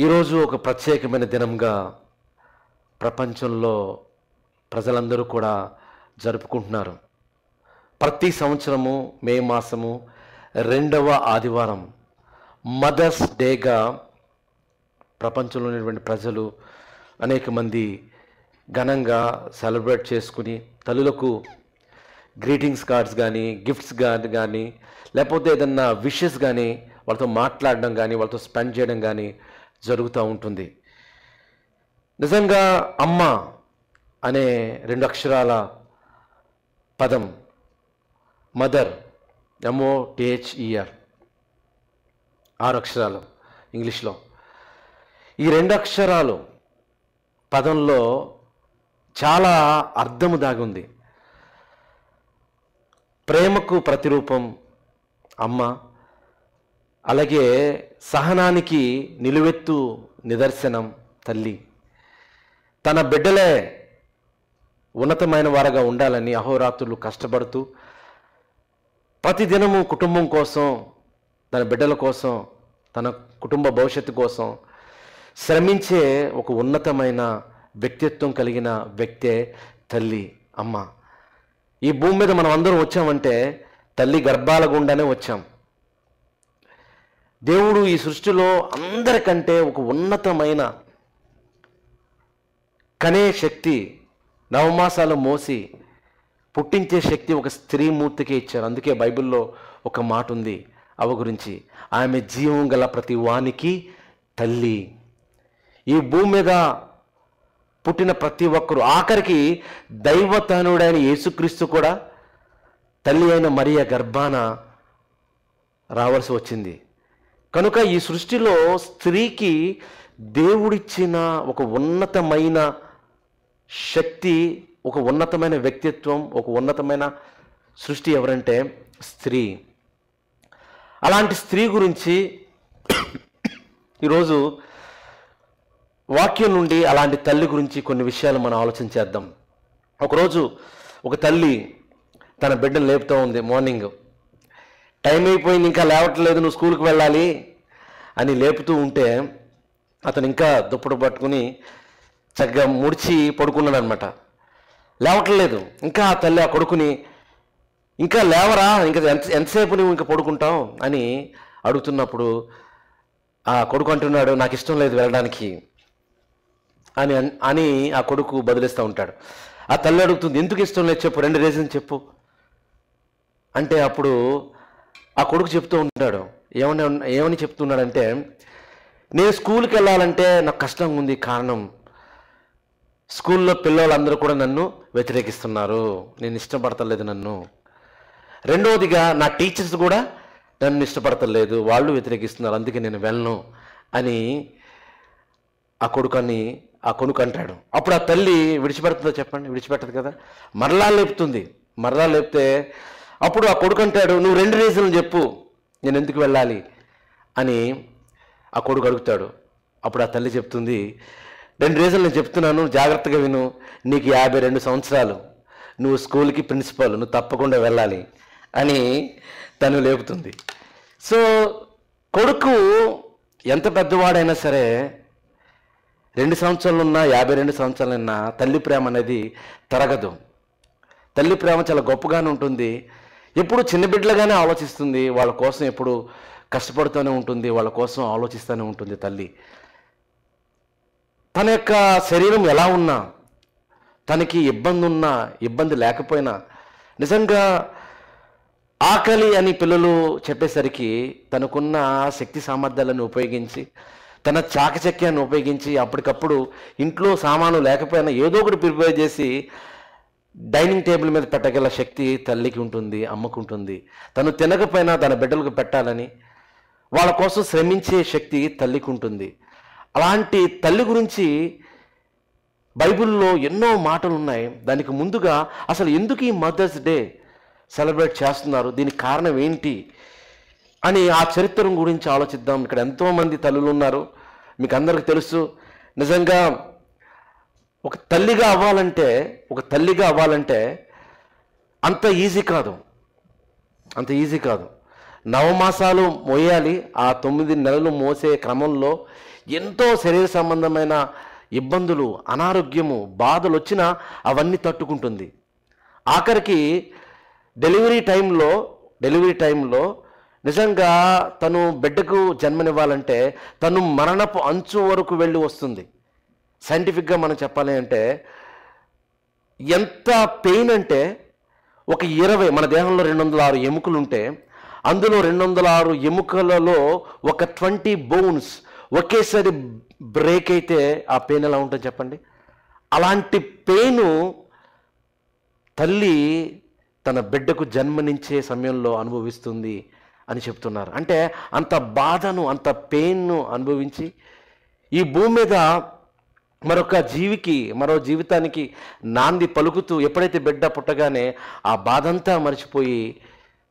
ఈరోజు ఒక ప్రత్యేకమైన దినంగా ప్రపంచంలో ప్రజలందరూ కూడా జరుపుకుంటున్నారు. ప్రతి సంవత్సరము మే మాసము 2వ ఆదివారం మదర్స్ డేగా ప్రపంచంలో ఉన్నటువంటి ప్రజలు అనేక మంది ఘనంగా సెలబ్రేట్ చేసుకుని తల్లులకు గ్రీటింగ్స్ కార్డ్స్ కానీ గిఫ్ట్స్ కానీ లేకపోతే ఏదన్నా విషెస్ కానీ వాళ్ళతో మాట్లాడడం కానీ వాళ్ళతో స్పెండ్ చేయడం కానీ జరుగుతూ ఉంటుంది. నిజంగా అమ్మ అనే 2 అక్షరాల పదం మదర్ MOTHER 6 అక్షరాలు ఇంగ్లీష్లో. ఈ 2 అక్షరాలు పదంలో చాలా అర్థము దాగి ఉంది. ప్రేమకు ప్రతిరూపం అమ్మ, అలాగే సహనానికి నిలువెత్తు నిదర్శనం తల్లి. తన బిడ్డలే ఉన్నతమైన వారుగా ఉండాలని అహోరాత్రులు కష్టపడుతూ ప్రతిదినము కుటుంబం కోసం, తన బిడ్డల కోసం, తన కుటుంబ భవిష్యత్తు కోసం శ్రమించే ఒక ఉన్నతమైన వ్యక్తిత్వం కలిగిన వ్యక్తే తల్లి అమ్మ. ఈ భూమి మీద మనం అందరం వచ్చామంటే తల్లి గర్భాల గుండానే వచ్చాం. దేవుడు ఈ సృష్టిలో అందరికంటే ఒక ఉన్నతమైన కనే శక్తి, నవమాసాలు మోసి పుట్టించే శక్తి ఒక స్త్రీమూర్తికే ఇచ్చారు. అందుకే బైబిల్లో ఒక మాట ఉంది అవ గురించి, ఆమె జీవం గల ప్రతి వానికి తల్లి. ఈ భూమి మీద పుట్టిన ప్రతి ఒక్కరు, ఆఖరికి దైవతనుడైన యేసుక్రీస్తు కూడా తల్లి అయిన మరియ గర్భాన రావాల్సి వచ్చింది. కనుక ఈ సృష్టిలో స్త్రీకి దేవుడిచ్చిన ఒక ఉన్నతమైన శక్తి, ఒక ఉన్నతమైన వ్యక్తిత్వం, ఒక ఉన్నతమైన సృష్టి ఎవరంటే స్త్రీ. అలాంటి స్త్రీ గురించి ఈరోజు వాక్యం నుండి అలాంటి తల్లి గురించి కొన్ని విషయాలు మనం ఆలోచించేద్దాం. ఒకరోజు ఒక తల్లి తన బిడ్డను లేపుతూ ఉంది. మార్నింగ్ టైం అయిపోయింది, ఇంకా లేవట్లేదు, నువ్వు స్కూల్కి వెళ్ళాలి అని లేపుతూ ఉంటే అతను ఇంకా దుప్పటి పట్టుకుని చక్కగా ముడిచి పడుకున్నాడు అనమాట. లేవట్లేదు. ఇంకా ఆ తల్లి ఆ కొడుకుని, ఇంకా లేవరా, ఇంకా ఎంతసేపు నువ్వు ఇంకా పడుకుంటావు అని అడుగుతున్నప్పుడు ఆ కొడుకు అంటున్నాడు, నాకు ఇష్టం లేదు వెళ్ళడానికి అని అని ఆ కొడుకు బదిలిస్తూ ఉంటాడు. ఆ తల్లి అడుగుతుంది, ఎందుకు ఇష్టం లేదు చెప్పు, 2 రీజన్ చెప్పు అంటే అప్పుడు ఆ కొడుకు చెప్తూ ఉంటాడు. ఏమని చెప్తున్నాడంటే, నేను స్కూల్కి వెళ్ళాలంటే నాకు కష్టంగా ఉంది. కారణం, స్కూల్లో పిల్లలందరూ కూడా నన్ను వ్యతిరేకిస్తున్నారు, నేను ఇష్టపడతలేదు నన్ను. రెండవదిగా నా టీచర్స్ కూడా నన్ను ఇష్టపడతలేదు, వాళ్ళు వ్యతిరేకిస్తున్నారు, అందుకే నేను వెళ్ళను అని ఆ కొడుకు అంటాడు. అప్పుడు ఆ తల్లి విడిచిపెడుతుందో చెప్పండి? విడిచిపెట్టదు కదా. మరలా లేపుతుంది. మరలా లేపితే అప్పుడు ఆ కొడుకు అంటాడు, నువ్వు 2 రీజన్లు చెప్పు నేను ఎందుకు వెళ్ళాలి అని ఆ కొడుకు అడుగుతాడు. అప్పుడు ఆ తల్లి చెప్తుంది, 2 రీజన్లు నేను చెప్తున్నాను, జాగ్రత్తగా విను. నీకు 52 సంవత్సరాలు, నువ్వు స్కూల్కి ప్రిన్సిపల్, నువ్వు తప్పకుండా వెళ్ళాలి అని తను లేపుతుంది. సో కొడుకు ఎంత పెద్దవాడైనా సరే, 2 సంవత్సరాలున్నా 52 సంవత్సరాలున్నా తల్లి ప్రేమ అనేది తరగదు. తల్లి ప్రేమ చాలా గొప్పగానే ఉంటుంది. ఎప్పుడు చిన్న బిడ్డలుగానే ఆలోచిస్తుంది, వాళ్ళ కోసం ఎప్పుడు కష్టపడుతూనే ఉంటుంది, వాళ్ళ కోసం ఆలోచిస్తూనే ఉంటుంది తల్లి. తన యొక్క శరీరం ఎలా ఉన్నా, తనకి ఇబ్బంది ఉన్నా ఇబ్బంది లేకపోయినా, నిజంగా ఆకలి అని పిల్లలు చెప్పేసరికి తనకున్న శక్తి సామర్థ్యాలను ఉపయోగించి, తన చాకచక్యాన్ని ఉపయోగించి అప్పటికప్పుడు ఇంట్లో సామాను లేకపోయినా ఏదో ఒకటి ప్రిపేర్ చేసి డైనింగ్ టేబుల్ మీద పెట్టగల శక్తి తల్లికి ఉంటుంది, అమ్మకు ఉంటుంది. తను తినకపోయినా తన బిడ్డలకు పెట్టాలని వాళ్ళ కోసం శ్రమించే శక్తి తల్లికి ఉంటుంది. అలాంటి తల్లి గురించి బైబిల్లో ఎన్నో మాటలు ఉన్నాయి. దానికి ముందుగా అసలు ఎందుకు ఈ మదర్స్ డే సెలబ్రేట్ చేస్తున్నారు, దీనికి కారణం ఏంటి అని ఆ చరిత్ర గురించి ఆలోచిద్దాం. ఇక్కడ ఎంతోమంది తల్లులు ఉన్నారు, మీకు అందరికీ తెలుసు. నిజంగా ఒక తల్లిగా అవ్వాలంటే అంత ఈజీ కాదు. నవమాసాలు మోయాలి. ఆ 9 నెలలు మోసే క్రమంలో ఎంతో శరీర సంబంధమైన ఇబ్బందులు, అనారోగ్యము, బాధలు వచ్చినా అవన్నీ తట్టుకుంటుంది. ఆఖరికి డెలివరీ టైంలో నిజంగా తను బిడ్డకు జన్మనివ్వాలంటే తను మరణపు అంచు వరకు వెళ్ళి వస్తుంది. సైంటిఫిక్గా మనం చెప్పాలి అంటే ఎంత పెయిన్ అంటే ఒక 20 మన దేహంలో 206 ఎముకలు ఉంటే అందులో 206 ఎముకలలో ఒక 20 బోన్స్ ఒకేసారి బ్రేక్ అయితే ఆ పెయిన్ ఎలా ఉంటుంది చెప్పండి. అలాంటి పెయిన్ తల్లి తన బిడ్డకు జన్మనిచ్చే సమయంలో అనుభవిస్తుంది అని చెప్తున్నారు. అంటే అంత బాధను, అంత పెయిన్ను అనుభవించి ఈ భూమి మీద మరో జీవితానికి నాంది పలుకుతూ ఎప్పుడైతే బిడ్డ పుట్టగానే ఆ బాధంతా మర్చిపోయి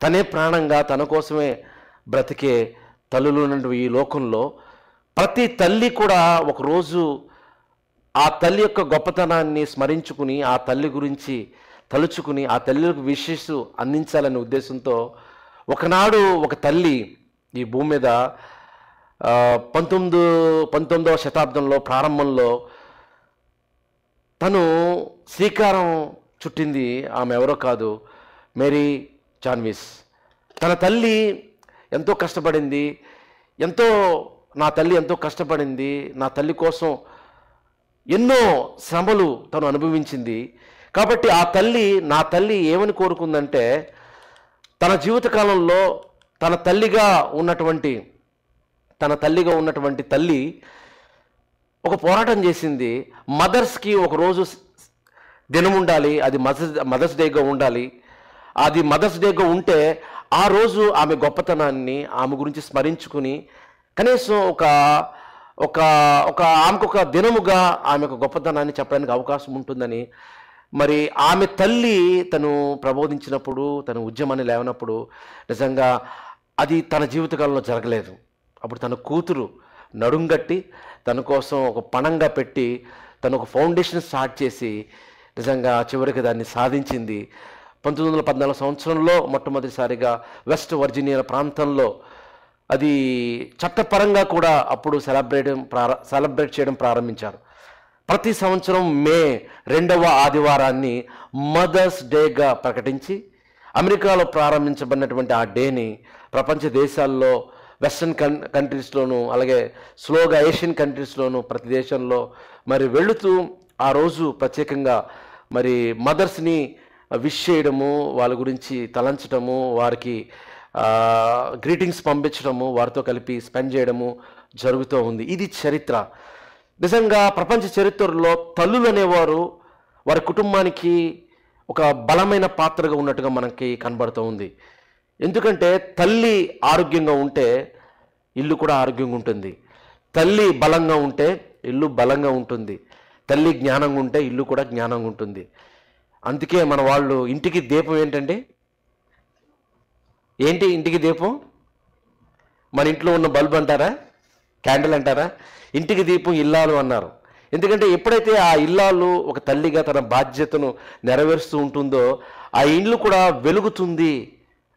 తనే ప్రాణంగా తన కోసమే బ్రతికే తల్లులు ఉన్నటువంటి ఈ లోకంలో ప్రతి తల్లి కూడా ఒకరోజు ఆ తల్లి యొక్క గొప్పతనాన్ని స్మరించుకుని ఆ తల్లి గురించి తలుచుకుని ఆ తల్లికి విషెస్ అందించాలనే ఉద్దేశంతో ఒకనాడు ఒక తల్లి ఈ భూమి మీద 19వ శతాబ్దంలో ప్రారంభంలో తను శ్రీకారం చుట్టింది. ఆమె ఎవరో కాదు, మేరీ జాన్విస్. తన తల్లి ఎంతో కష్టపడింది, నా తల్లి ఎంతో కష్టపడింది, నా తల్లి కోసం ఎన్నో శ్రమలు తను అనుభవించింది. కాబట్టి నా తల్లి ఏమని కోరుకుందంటే తన జీవితకాలంలో తన తల్లిగా ఉన్నటువంటి తల్లి ఒక పోరాటం చేసింది. మదర్స్కి ఒకరోజు దినం ఉండాలి, అది మదర్స్ డేగా ఉండాలి. అది మదర్స్ డేగా ఉంటే ఆ రోజు ఆమె గొప్పతనాన్ని ఆమె గురించి స్మరించుకుని కనీసం ఆమెకు ఒక దినముగా ఆమె ఒక గొప్పతనాన్ని చెప్పడానికి అవకాశం ఉంటుందని మరి ఆమె తల్లి తను ప్రబోధించినప్పుడు, తను ఉద్యమాన్ని లేవనప్పుడు నిజంగా అది తన జీవితకాలంలో జరగలేదు. అప్పుడు తన కూతురు నడుంగట్టి తన కోసం ఒక పణంగా పెట్టి తను ఒక ఫౌండేషన్ స్టార్ట్ చేసి నిజంగా చివరికి దాన్ని సాధించింది. 1914 సంవత్సరంలో మొట్టమొదటిసారిగా వెస్ట్ వర్జీనియా ప్రాంతంలో అది చట్టపరంగా కూడా అప్పుడు సెలబ్రేట్ చేయడం ప్రారంభించారు. ప్రతి సంవత్సరం మే 2వ ఆదివారాన్ని మదర్స్ డేగా ప్రకటించి అమెరికాలో ప్రారంభించబడినటువంటి ఆ డేని ప్రపంచ దేశాల్లో వెస్ట్రన్ కంట్రీస్లోనూ అలాగే స్లోగా ఏషియన్ కంట్రీస్లోనూ ప్రతి దేశంలో మరి వెళుతూ ఆ రోజు ప్రత్యేకంగా మరి మదర్స్ని విష్ చేయడము, వాళ్ళ గురించి తలంచడము, వారికి గ్రీటింగ్స్ పంపించడము, వారితో కలిపి స్పెండ్ చేయడము జరుగుతూ ఉంది. ఇది చరిత్ర. నిజంగా ప్రపంచ చరిత్రలో తల్లులు అనేవారు వారి కుటుంబానికి ఒక బలమైన పాత్రగా ఉన్నట్టుగా మనకి కనబడుతూ ఉంది. ఎందుకంటే తల్లి ఆరోగ్యంగా ఉంటే ఇల్లు కూడా ఆరోగ్యంగా ఉంటుంది, తల్లి బలంగా ఉంటే ఇల్లు బలంగా ఉంటుంది, తల్లి జ్ఞానంగా ఉంటే ఇల్లు కూడా జ్ఞానంగా ఉంటుంది. అందుకే మన వాళ్ళు ఇంటికి దీపం ఏంటండి? ఏంటి ఇంటికి దీపం? మన ఇంట్లో ఉన్న బల్బ్ అంటారా, క్యాండిల్ అంటారా? ఇంటికి దీపం ఇల్లాలు అన్నారు. ఎందుకంటే ఎప్పుడైతే ఆ ఇల్లాలు ఒక తల్లిగా తన బాధ్యతను నెరవేరుస్తూ ఉంటుందో ఆ ఇల్లు కూడా వెలుగుతుంది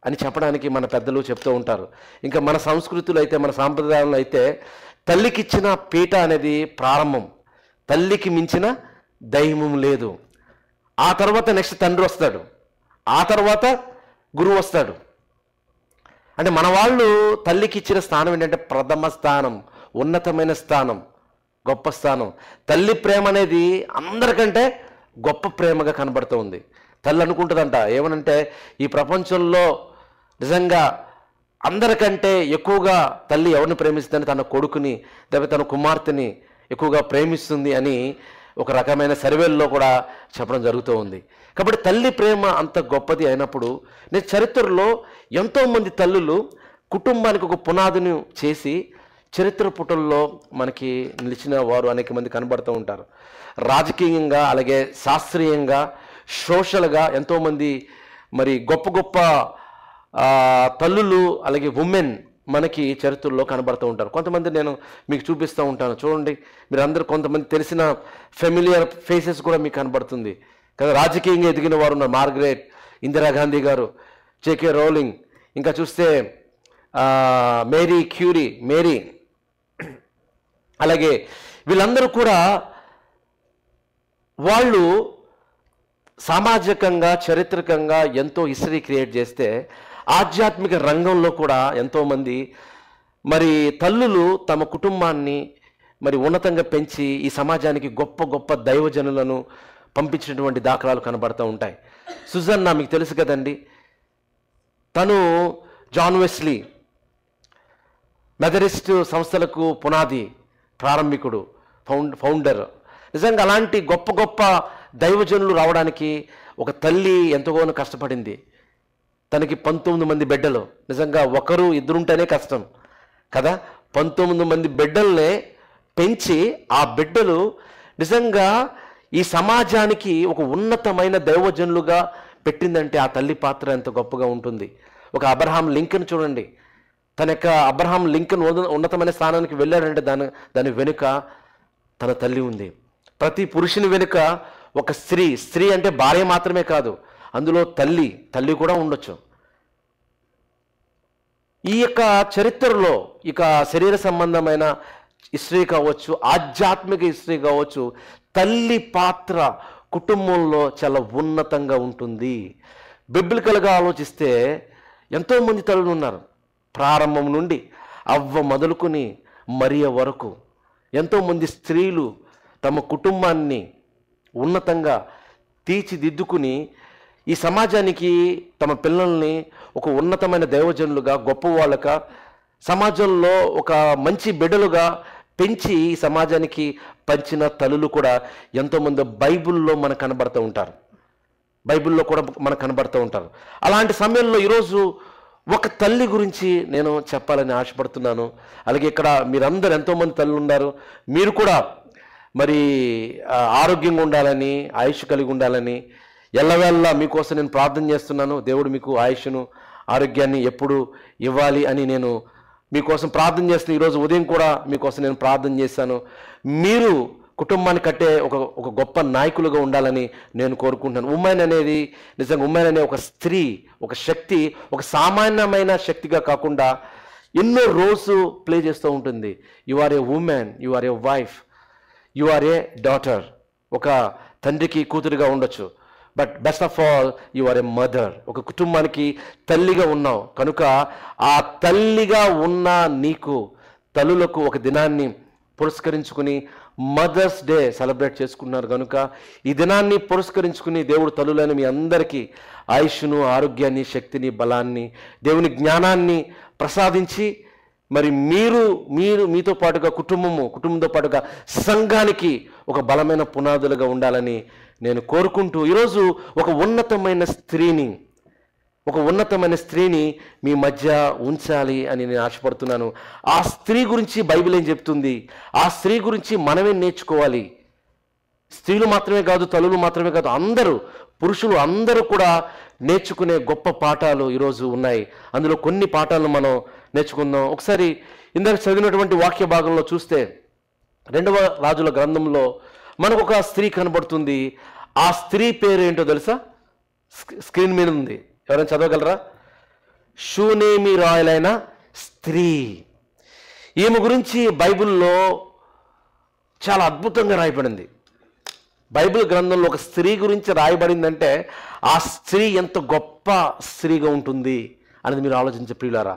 అని చెప్పడానికి మన పెద్దలు చెప్తూ ఉంటారు. ఇంకా మన సంస్కృతులు అయితే, మన సాంప్రదాయంలో అయితే తల్లికిచ్చిన పీట అనేది ప్రారంభం. తల్లికి మించిన దైవం లేదు. ఆ తర్వాత నెక్స్ట్ తండ్రి వస్తాడు, ఆ తర్వాత గురువు వస్తాడు. అంటే మన వాళ్ళు తల్లికి ఇచ్చిన స్థానం ఏంటంటే ప్రథమ స్థానం, ఉన్నతమైన స్థానం, గొప్ప స్థానం. తల్లి ప్రేమ అనేది అందరికంటే గొప్ప ప్రేమగా కనబడుతూ ఉంది. తల్లి అనుకుంటుందంట ఏమనంటే ఈ ప్రపంచంలో నిజంగా అందరికంటే ఎక్కువగా తల్లి ఎవరిని ప్రేమిస్తుందని తన కొడుకుని లేకపోతే తన కుమార్తెని ఎక్కువగా ప్రేమిస్తుంది అని ఒక రకమైన సర్వేల్లో కూడా చెప్పడం జరుగుతూ ఉంది. కాబట్టి తల్లి ప్రేమ అంత గొప్పది అయినప్పుడు నేను చరిత్రలో ఎంతోమంది తల్లులు కుటుంబానికి ఒక పునాదిని చేసి చరిత్ర పుటల్లో మనకి నిలిచిన వారు అనేక మంది కనబడుతూ ఉంటారు. రాజకీయంగా అలాగే శాస్త్రీయంగా సోషల్గా ఎంతోమంది మరి గొప్ప గొప్ప తల్లులు అలాగే ఉమెన్ మనకి చరిత్రలో కనబడుతూ ఉంటారు. కొంతమంది నేను మీకు చూపిస్తూ ఉంటాను, చూడండి. మీరు అందరూ కొంతమంది తెలిసిన ఫెమిలియర్ ఫేసెస్ కూడా మీకు కనబడుతుంది కదా. రాజకీయంగా ఎదిగిన వారు ఉన్నారు. మార్గరెట్, ఇందిరాగాంధీ గారు, జేకే రోలింగ్, ఇంకా చూస్తే మేరీ క్యూరీ, మేరీ, అలాగే వీళ్ళందరూ కూడా వాళ్ళు సామాజికంగా చారిత్రకంగా ఎంతో హిస్టరీ క్రియేట్ చేస్తే ఆధ్యాత్మిక రంగంలో కూడా ఎంతోమంది మరి తల్లులు తమ కుటుంబాన్ని మరి ఉన్నతంగా పెంచి ఈ సమాజానికి గొప్ప గొప్ప దైవజనులను పంపించినటువంటి దాఖలాలు కనబడుతూ ఉంటాయి. సుజన్నా మీకు తెలుసు కదండి, తను జాన్ వెస్లీ మెథడిస్ట్ సంస్థలకు పునాది ప్రారంభికుడు, ఫౌండర్. నిజంగా అలాంటి గొప్ప గొప్ప దైవజనులు రావడానికి ఒక తల్లి ఎంతగానో కష్టపడింది. తనకి 19 మంది బిడ్డలు, నిజంగా ఒకరు ఇద్దరుంటేనే కష్టం కదా. 19 మంది బిడ్డల్నే పెంచి ఆ బిడ్డలు నిజంగా ఈ సమాజానికి ఒక ఉన్నతమైన దైవజనులుగా పెట్టిందంటే ఆ తల్లి పాత్ర ఎంత గొప్పగా ఉంటుంది. ఒక అబ్రహాం లింకన్ చూడండి, తన యొక్క అబ్రహాం లింకన్ ఉన్నతమైన స్థానానికి వెళ్ళాడంటే దాని వెనుక తన తల్లి ఉంది. ప్రతి పురుషుని వెనుక ఒక స్త్రీ అంటే భార్య మాత్రమే కాదు, అందులో తల్లి కూడా ఉండొచ్చు. ఈ యొక్క చరిత్రలో ఇక శరీర సంబంధమైన హిస్టరీ కావచ్చు, ఆధ్యాత్మిక హిస్టరీ కావచ్చు, తల్లి పాత్ర కుటుంబంలో చాలా ఉన్నతంగా ఉంటుంది. బిబ్లికల్గా ఆలోచిస్తే ఎంతోమంది తల్లులు ఉన్నారు. ప్రారంభం నుండి అవ్వ మొదలుకొని మరియ వరకు ఎంతోమంది స్త్రీలు తమ కుటుంబాన్ని ఉన్నతంగా తీర్చిదిద్దుకుని ఈ సమాజానికి తమ పిల్లల్ని ఒక ఉన్నతమైన దైవజనులుగా, గొప్పవాళ్ళగా, సమాజంలో ఒక మంచి బిడ్డలుగా పెంచి ఈ సమాజానికి పంచిన తల్లులు కూడా ఎంతోమంది బైబిల్లో మనకు కనబడుతూ ఉంటారు. అలాంటి సమయంలో ఈరోజు ఒక తల్లి గురించి నేను చెప్పాలని ఆశపడుతున్నాను. అలాగే ఇక్కడ మీరందరూ ఎంతోమంది తల్లులు ఉన్నారు. మీరు కూడా మరి ఆరోగ్యంగా ఉండాలని, ఆయుష్ కలిగి ఉండాలని ఎల్లవేళ మీకోసం నేను ప్రార్థన చేస్తున్నాను. దేవుడు మీకు ఆయుష్ను, ఆరోగ్యాన్ని ఎప్పుడు ఇవ్వాలి అని నేను మీకోసం ప్రార్థన చేస్తున్నాను. ఈరోజు ఉదయం కూడా మీకోసం నేను ప్రార్థన చేశాను. మీరు కుటుంబాన్ని కట్టే ఒక గొప్ప నాయకులుగా ఉండాలని నేను కోరుకుంటున్నాను. ఉమెన్ అనేది నిజంగా ఉమెన్ అనే ఒక స్త్రీ, ఒక శక్తి, ఒక సామాన్యమైన శక్తిగా కాకుండా ఎన్నో రోల్స్ ప్లే చేస్తూ ఉంటుంది. You are a woman, you are a wife, you are a daughter. ఒక తండ్రికి కూతురుగా ఉండొచ్చు, but best of all you are a mother. ఒక కుటుంబానికి తల్లిగా ఉన్నావు కనుక ఆ తల్లిగా ఉన్న నీకు తల్లులకు ఒక దినాన్ని పురస్కరించుకుని మదర్స్ డే సెలబ్రేట్ చేసుకున్నారు కనుక ఈ దినాన్ని పురస్కరించుకుని దేవుడు తల్లులని మీ అందరికీ ఆయుష్ను, ఆరోగ్యాన్ని, శక్తిని, బలాన్ని, దేవుని జ్ఞానాన్ని ప్రసాదించి మరి మీతో పాటుగా కుటుంబంతో పాటుగా సంఘానికి ఒక బలమైన పునాదులుగా ఉండాలని నేను కోరుకుంటూ ఈరోజు ఒక ఉన్నతమైన స్త్రీని మీ మధ్య ఉంచాలి అని నేను ఆశపడుతున్నాను. ఆ స్త్రీ గురించి బైబిల్ ఏం చెప్తుంది, ఆ స్త్రీ గురించి మనమే నేర్చుకోవాలి. స్త్రీలు మాత్రమే కాదు, తల్లులు మాత్రమే కాదు, అందరూ, పురుషులు అందరూ కూడా నేర్చుకునే గొప్ప పాఠాలు ఈరోజు ఉన్నాయి. అందులో కొన్ని పాఠాలను మనం నేర్చుకుందాం. ఒకసారి ఇందాక చదివినటువంటి వాక్య భాగంలో చూస్తే 2వ రాజుల గ్రంథంలో మనకు ఒక స్త్రీ కనబడుతుంది. ఆ స్త్రీ పేరు ఏంటో తెలుసా? స్క్రీన్ మీద ఉంది, ఎవరైనా చదవగలరా? షూనేమి రాయలైన స్త్రీ. ఈమె గురించి బైబిల్లో చాలా అద్భుతంగా రాయబడింది. బైబిల్ గ్రంథంలో ఒక స్త్రీ గురించి రాయబడిందంటే ఆ స్త్రీ ఎంత గొప్ప స్త్రీగా ఉంటుంది అనేది మీరు ఆలోచించే ప్రియులారా.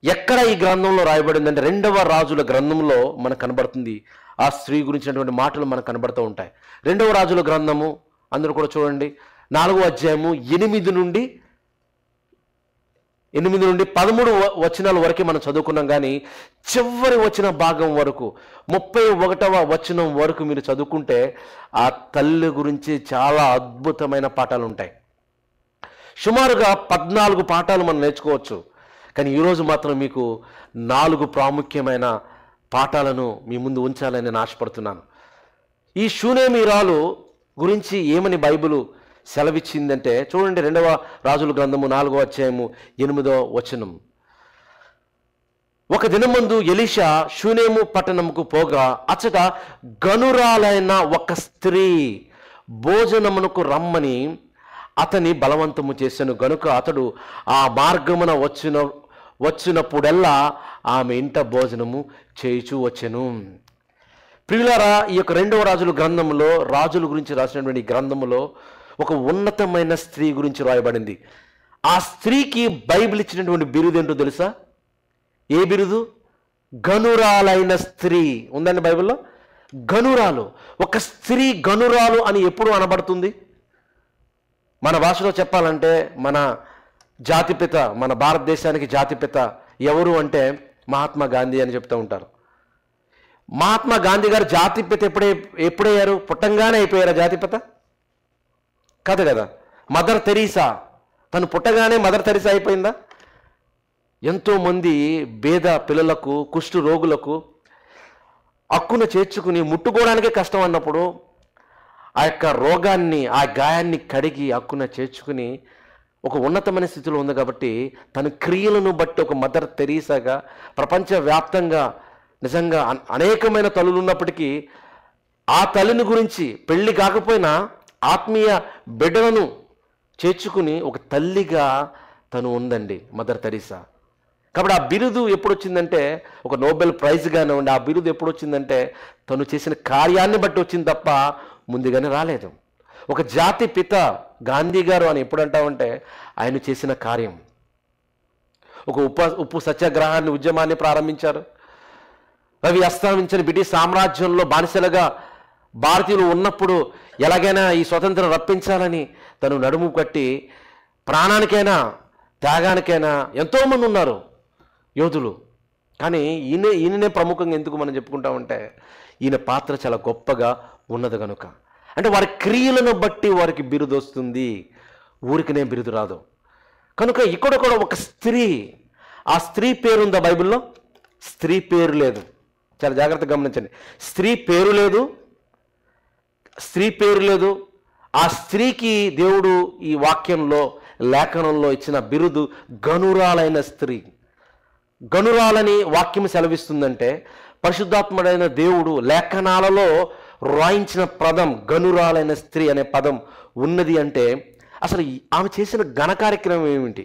ఎక్కడ ఈ గ్రంథంలో రాయబడిందంటే 2వ రాజుల గ్రంథంలో మనకు కనబడుతుంది. ఆ స్త్రీ గురించినటువంటి మాటలు మనకు కనబడుతూ ఉంటాయి. 2వ రాజుల గ్రంథము అందరూ కూడా చూడండి, 4వ అధ్యాయము 8 నుండి 13 వచనాల వరకే మనం చదువుకున్నాం. కానీ చివరి వచన భాగం వరకు 31వ వచనం వరకు మీరు చదువుకుంటే ఆ తల్లి గురించి చాలా అద్భుతమైన పాఠాలు ఉంటాయి. సుమారుగా 14 పాఠాలు మనం నేర్చుకోవచ్చు. కానీ ఈరోజు మాత్రం మీకు 4 ప్రాముఖ్యమైన పాఠాలను మీ ముందు ఉంచాలని నేను ఆశపడుతున్నాను. ఈ షూనేమీరాలు గురించి ఏమని బైబిలు సెలవిచ్చిందంటే చూడండి, 2వ రాజుల గ్రంథము 4వ అధ్యాయము 8వ వచనం. ఒక దినమందు ఎలీషా షూనేము పట్టణముకు పోగా అచ్చట గనురాలైన ఒక స్త్రీ భోజనమునకు రమ్మని అతని బలవంతము చేశాను గనుక అతడు ఆ మార్గమున వచ్చినప్పుడల్లా ఆమె ఇంట భోజనము చేయుచూ వచ్చెను. ప్రియులారా, ఈ యొక్క 2వ రాజుల గ్రంథంలో, రాజుల గురించి రాసినటువంటి గ్రంథంలో ఒక ఉన్నతమైన స్త్రీ గురించి రాయబడింది. ఆ స్త్రీకి బైబిల్ ఇచ్చినటువంటి బిరుదు ఏంటో తెలుసా? ఏ బిరుదు? గనురాలైన స్త్రీ ఉందండి బైబిల్లో. గనురాలు. ఒక స్త్రీ గనురాలు అని ఎప్పుడు అనబడుతుంది? మన భాషలో చెప్పాలంటే మన జాతిపిత, మన భారతదేశానికి జాతిపిత ఎవరు అంటే మహాత్మా గాంధీ అని చెప్తూ ఉంటారు. మహాత్మా గాంధీ గారు జాతిపిత ఎప్పుడయ్యారు? పుట్టంగానే అయిపోయారా జాతిపిత? కాదు కదా. మదర్ తెరీసా, తను పుట్టగానే మదర్ తెరీసా అయిపోయిందా? ఎంతోమంది పేద పిల్లలకు, కుష్టు రోగులకు హక్కును చేర్చుకుని ముట్టుకోవడానికే కష్టం అన్నప్పుడు ఆ యొక్క రోగాన్ని, ఆ గాయాన్ని కడిగి హక్కున చేర్చుకుని ఒక ఉన్నతమైన స్థితిలో ఉంది కాబట్టి తన క్రియలను బట్టి ఒక మదర్ తెరీసాగా ప్రపంచవ్యాప్తంగా నిజంగా అనేకమైన తల్లులు ఉన్నప్పటికీ ఆ తల్లిని గురించి పెళ్లి కాకపోయినా ఆత్మీయ బిడ్డలను చేర్చుకుని ఒక తల్లిగా తను ఉందండి మదర్ తెరీసా. కాబట్టి ఆ బిరుదు ఎప్పుడు వచ్చిందంటే, ఒక నోబెల్ ప్రైజ్గానే ఉండి ఆ బిరుదు ఎప్పుడు వచ్చిందంటే తను చేసిన కార్యాన్ని బట్టి వచ్చింది తప్ప ముందుగానే రాలేదు. ఒక జాతి పిత గాంధీ గారు అని ఎప్పుడు అంటామంటే ఆయన చేసిన కార్యం. ఒక ఉప్పు సత్యాగ్రహాన్ని, ఉద్యమాన్ని ప్రారంభించారు. అవి అస్తమించిన బ్రిటిష్ సామ్రాజ్యంలో బానిసలుగా భారతీయులు ఉన్నప్పుడు ఎలాగైనా ఈ స్వతంత్రం రప్పించాలని తను నడుము కట్టి ప్రాణానికైనా త్యాగానికైనా ఎంతోమంది ఉన్నారు యోధులు. కానీ ఈయననే ప్రముఖంగా ఎందుకు మనం చెప్పుకుంటామంటే ఈయన పాత్ర చాలా గొప్పగా ఉన్నది కనుక. అంటే వారి క్రియలను బట్టి వారికి బిరుదు వస్తుంది, ఊరికినే బిరుదు రాదు. కనుక ఇక్కడ కూడా ఒక స్త్రీ, ఆ స్త్రీ పేరు ఉందా బైబిల్లో? స్త్రీ పేరు లేదు. చాలా జాగ్రత్తగా గమనించండి. స్త్రీ పేరు లేదు, స్త్రీ పేరు లేదు. ఆ స్త్రీకి దేవుడు ఈ వాక్యంలో, లేఖనంలో ఇచ్చిన బిరుదు గనురాలైన స్త్రీ. గనురాలని వాక్యం సెలవిస్తుందంటే పరిశుద్ధాత్ముడైన దేవుడు లేఖనాలలో రాయించిన పదం గనురాలైన స్త్రీ అనే పదం ఉన్నది అంటే అసలు ఆమె చేసిన ఘన కార్యక్రమం ఏమిటి?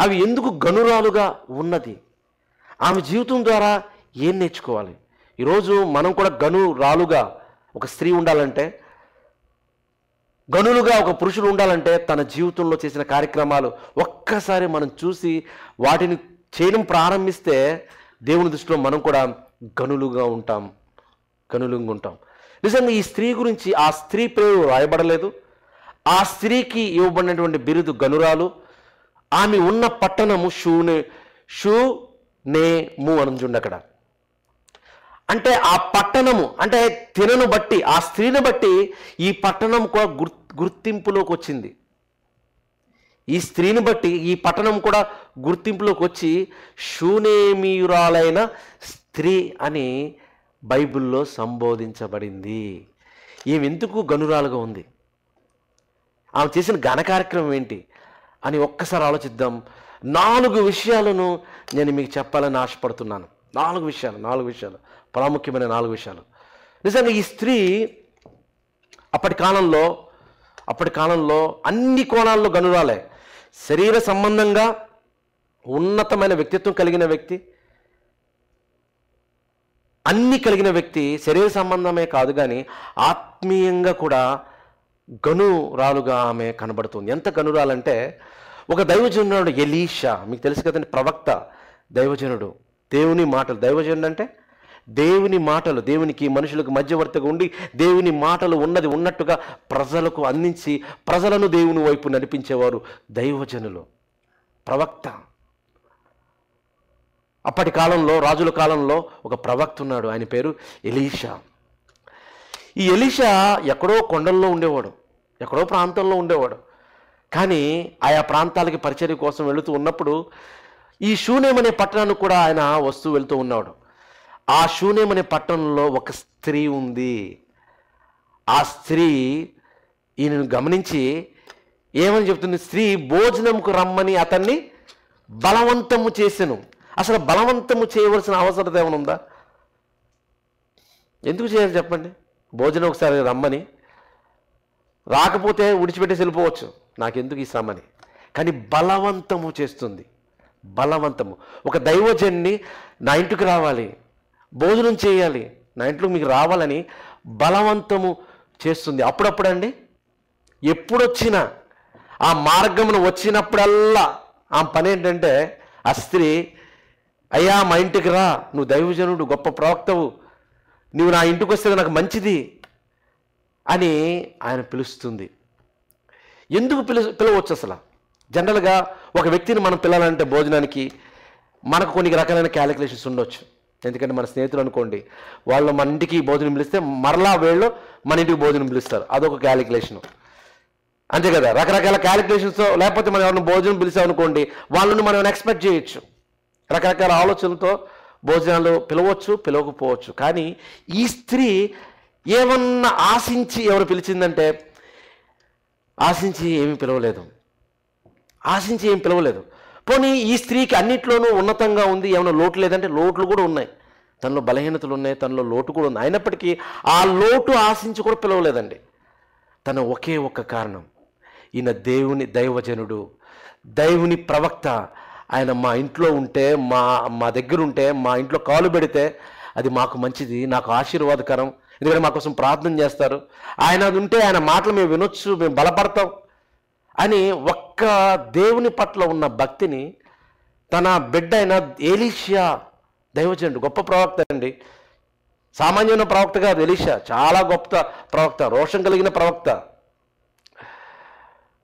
అవి ఎందుకు గనురాలుగా ఉన్నది? ఆమె జీవితం ద్వారా ఏం నేర్చుకోవాలి? ఈరోజు మనం కూడా గనురాలుగా ఒక స్త్రీ ఉండాలంటే, గనులుగా ఒక పురుషుడు ఉండాలంటే తన జీవితంలో చేసిన కార్యక్రమాలు ఒక్కసారి మనం చూసి వాటిని చేయడం ప్రారంభిస్తే దేవుని దృష్టిలో మనం కూడా గనులుగా ఉంటాం. నిజంగా ఈ స్త్రీ గురించి ఆ స్త్రీ పేరు రాయబడలేదు. ఆ స్త్రీకి ఇవ్వబడినటువంటి బిరుదు గనురాలు. ఆమె ఉన్న పట్టణము షూనేము అని చూడండి అక్కడ. అంటే ఆ పట్టణము అంటే తినను బట్టి, ఆ స్త్రీని బట్టి ఈ పట్టణం కూడా గుర్తింపులోకి వచ్చింది. ఈ స్త్రీని బట్టి ఈ పట్టణం కూడా గుర్తింపులోకి వచ్చి షూనేమీయురాలైన స్త్రీ అని బైబిల్లో సంబోధించబడింది. ఈమె ఎందుకు గనురాలుగా ఉంది? ఆమె చేసిన ఘన కార్యక్రమం ఏంటి అని ఒక్కసారి ఆలోచిద్దాం. 4 విషయాలను నేను మీకు చెప్పాలని ఆశపడుతున్నాను. 4 విషయాలు, ప్రాముఖ్యమైన 4 విషయాలు. నిజంగా ఈ స్త్రీ అప్పటి కాలంలో అన్ని కోణాల్లో గనురాలే. శరీర సంబంధంగా ఉన్నతమైన వ్యక్తిత్వం కలిగిన వ్యక్తి, అన్ని కలిగిన వ్యక్తి, శరీర సంబంధమే కాదు కానీ ఆత్మీయంగా కూడా గనురాలుగా ఆమె కనబడుతుంది. ఎంత గనురాలంటే ఒక దైవజనుడు ఎలీషా, మీకు తెలుసు కదండి, ప్రవక్త, దైవజనుడు, దేవుని మాటలు. దైవజనుడు అంటే దేవుని మాటలు, దేవునికి మనుషులకు మధ్యవర్తిగా ఉండి దేవుని మాటలు ఉన్నది ఉన్నట్టుగా ప్రజలకు అందించి ప్రజలను దేవుని వైపు నడిపించేవారు దైవజనులు, ప్రవక్త. అప్పటి కాలంలో, రాజుల కాలంలో ఒక ప్రవక్త ఉన్నాడు, ఆయన పేరు ఎలీషా. ఈ ఎలీషా ఎక్కడో కొండల్లో ఉండేవాడు, ఎక్కడో ప్రాంతంలో ఉండేవాడు. కానీ ఆయా ప్రాంతాలకి పరిచర్య కోసం వెళుతూ ఉన్నప్పుడు ఈ షూనేం అనే పట్టణానికి కూడా ఆయన వస్తూ వెళ్తూ ఉన్నాడు. ఆ షూనేం అనే పట్టణంలో ఒక స్త్రీ ఉంది. ఆ స్త్రీ ఈయనను గమనించి ఏమని చెప్తుంది? స్త్రీ భోజనంకు రమ్మని అతన్ని బలవంతము చేసెను. అసలు బలవంతము చేయవలసిన అవసరం ఏమైనా ఉందా? ఎందుకు చేయాలి చెప్పండి? భోజనం ఒకసారి రమ్మని, రాకపోతే విడిచిపెట్టేసి వెళ్ళిపోవచ్చు, నాకెందుకు ఈ శ్రమని. కానీ బలవంతము చేస్తుంది. బలవంతము. ఒక దైవజన్ని నా ఇంటికి రావాలి, భోజనం చేయాలి, నా ఇంట్లో మీకు రావాలని బలవంతము చేస్తుంది. అప్పుడప్పుడండి ఎప్పుడొచ్చినా ఆ మార్గమును వచ్చినప్పుడల్లా ఆ పని ఏంటంటే, ఆ స్త్రీ అయ్యా మా ఇంటికి రా, నువ్వు దైవజనుడు, గొప్ప ప్రవక్తవు, నువ్వు నా ఇంటికి వస్తే నాకు మంచిది అని ఆయన పిలుస్తుంది. ఎందుకు పిలవచ్చు అసలు? జనరల్గా ఒక వ్యక్తిని మనం పిలవాలంటే భోజనానికి మనకు కొన్ని రకాలైన క్యాలిక్యులేషన్స్ ఉండొచ్చు. ఎందుకంటే మన స్నేహితులు అనుకోండి, వాళ్ళు మన ఇంటికి భోజనం పిలిస్తే మరలా వీళ్ళు మన ఇంటికి భోజనం పిలుస్తారు, అదొక క్యాలిక్యులేషను, అంతే కదా. రకరకాల క్యాలిక్యులేషన్స్తో, లేకపోతే మనం ఎవరిని భోజనం పిలిచామనుకోండి, వాళ్ళని మనం ఎక్స్పెక్ట్ చేయొచ్చు. రకరకాల ఆలోచనలతో భోజనాలు పిలవచ్చు, పిలవకపోవచ్చు. కానీ ఈ స్త్రీ ఏమన్నా ఆశించి ఎవరు పిలిచిందంటే, ఆశించి ఏమీ పిలవలేదు, ఆశించి ఏం పిలవలేదు. పోనీ ఈ స్త్రీకి అన్నిట్లోనూ ఉన్నతంగా ఉంది, ఏమైనా లోటు లేదంటే లోట్లు కూడా ఉన్నాయి, తనలో బలహీనతలు ఉన్నాయి, తనలో లోటు కూడా ఉంది. అయినప్పటికీ ఆ లోటు ఆశించి కూడా పిలవలేదండి. తన ఒకే ఒక్క కారణం, ఈయన దేవుని దైవజనుడు, దేవుని ప్రవక్త, ఆయన మా ఇంట్లో ఉంటే, మా దగ్గర ఉంటే, మా ఇంట్లో కాలు పెడితే అది మాకు మంచిది, నాకు ఆశీర్వాదకరం, ఎందుకంటే మా కోసం ప్రార్థన చేస్తారు, ఆయన అది ఉంటే ఆయన మాటలు మేము వినొచ్చు, మేము బలపడతాం అని ఒక్క దేవుని పట్ల ఉన్న భక్తిని తన బిడ్డ అయిన ఎలీషా, దైవజనుడు, గొప్ప ప్రవక్త అండి, సామాన్యమైన ప్రవక్త కాదు. ఎలీషా చాలా గొప్ప ప్రవక్త, రోషం కలిగిన ప్రవక్త.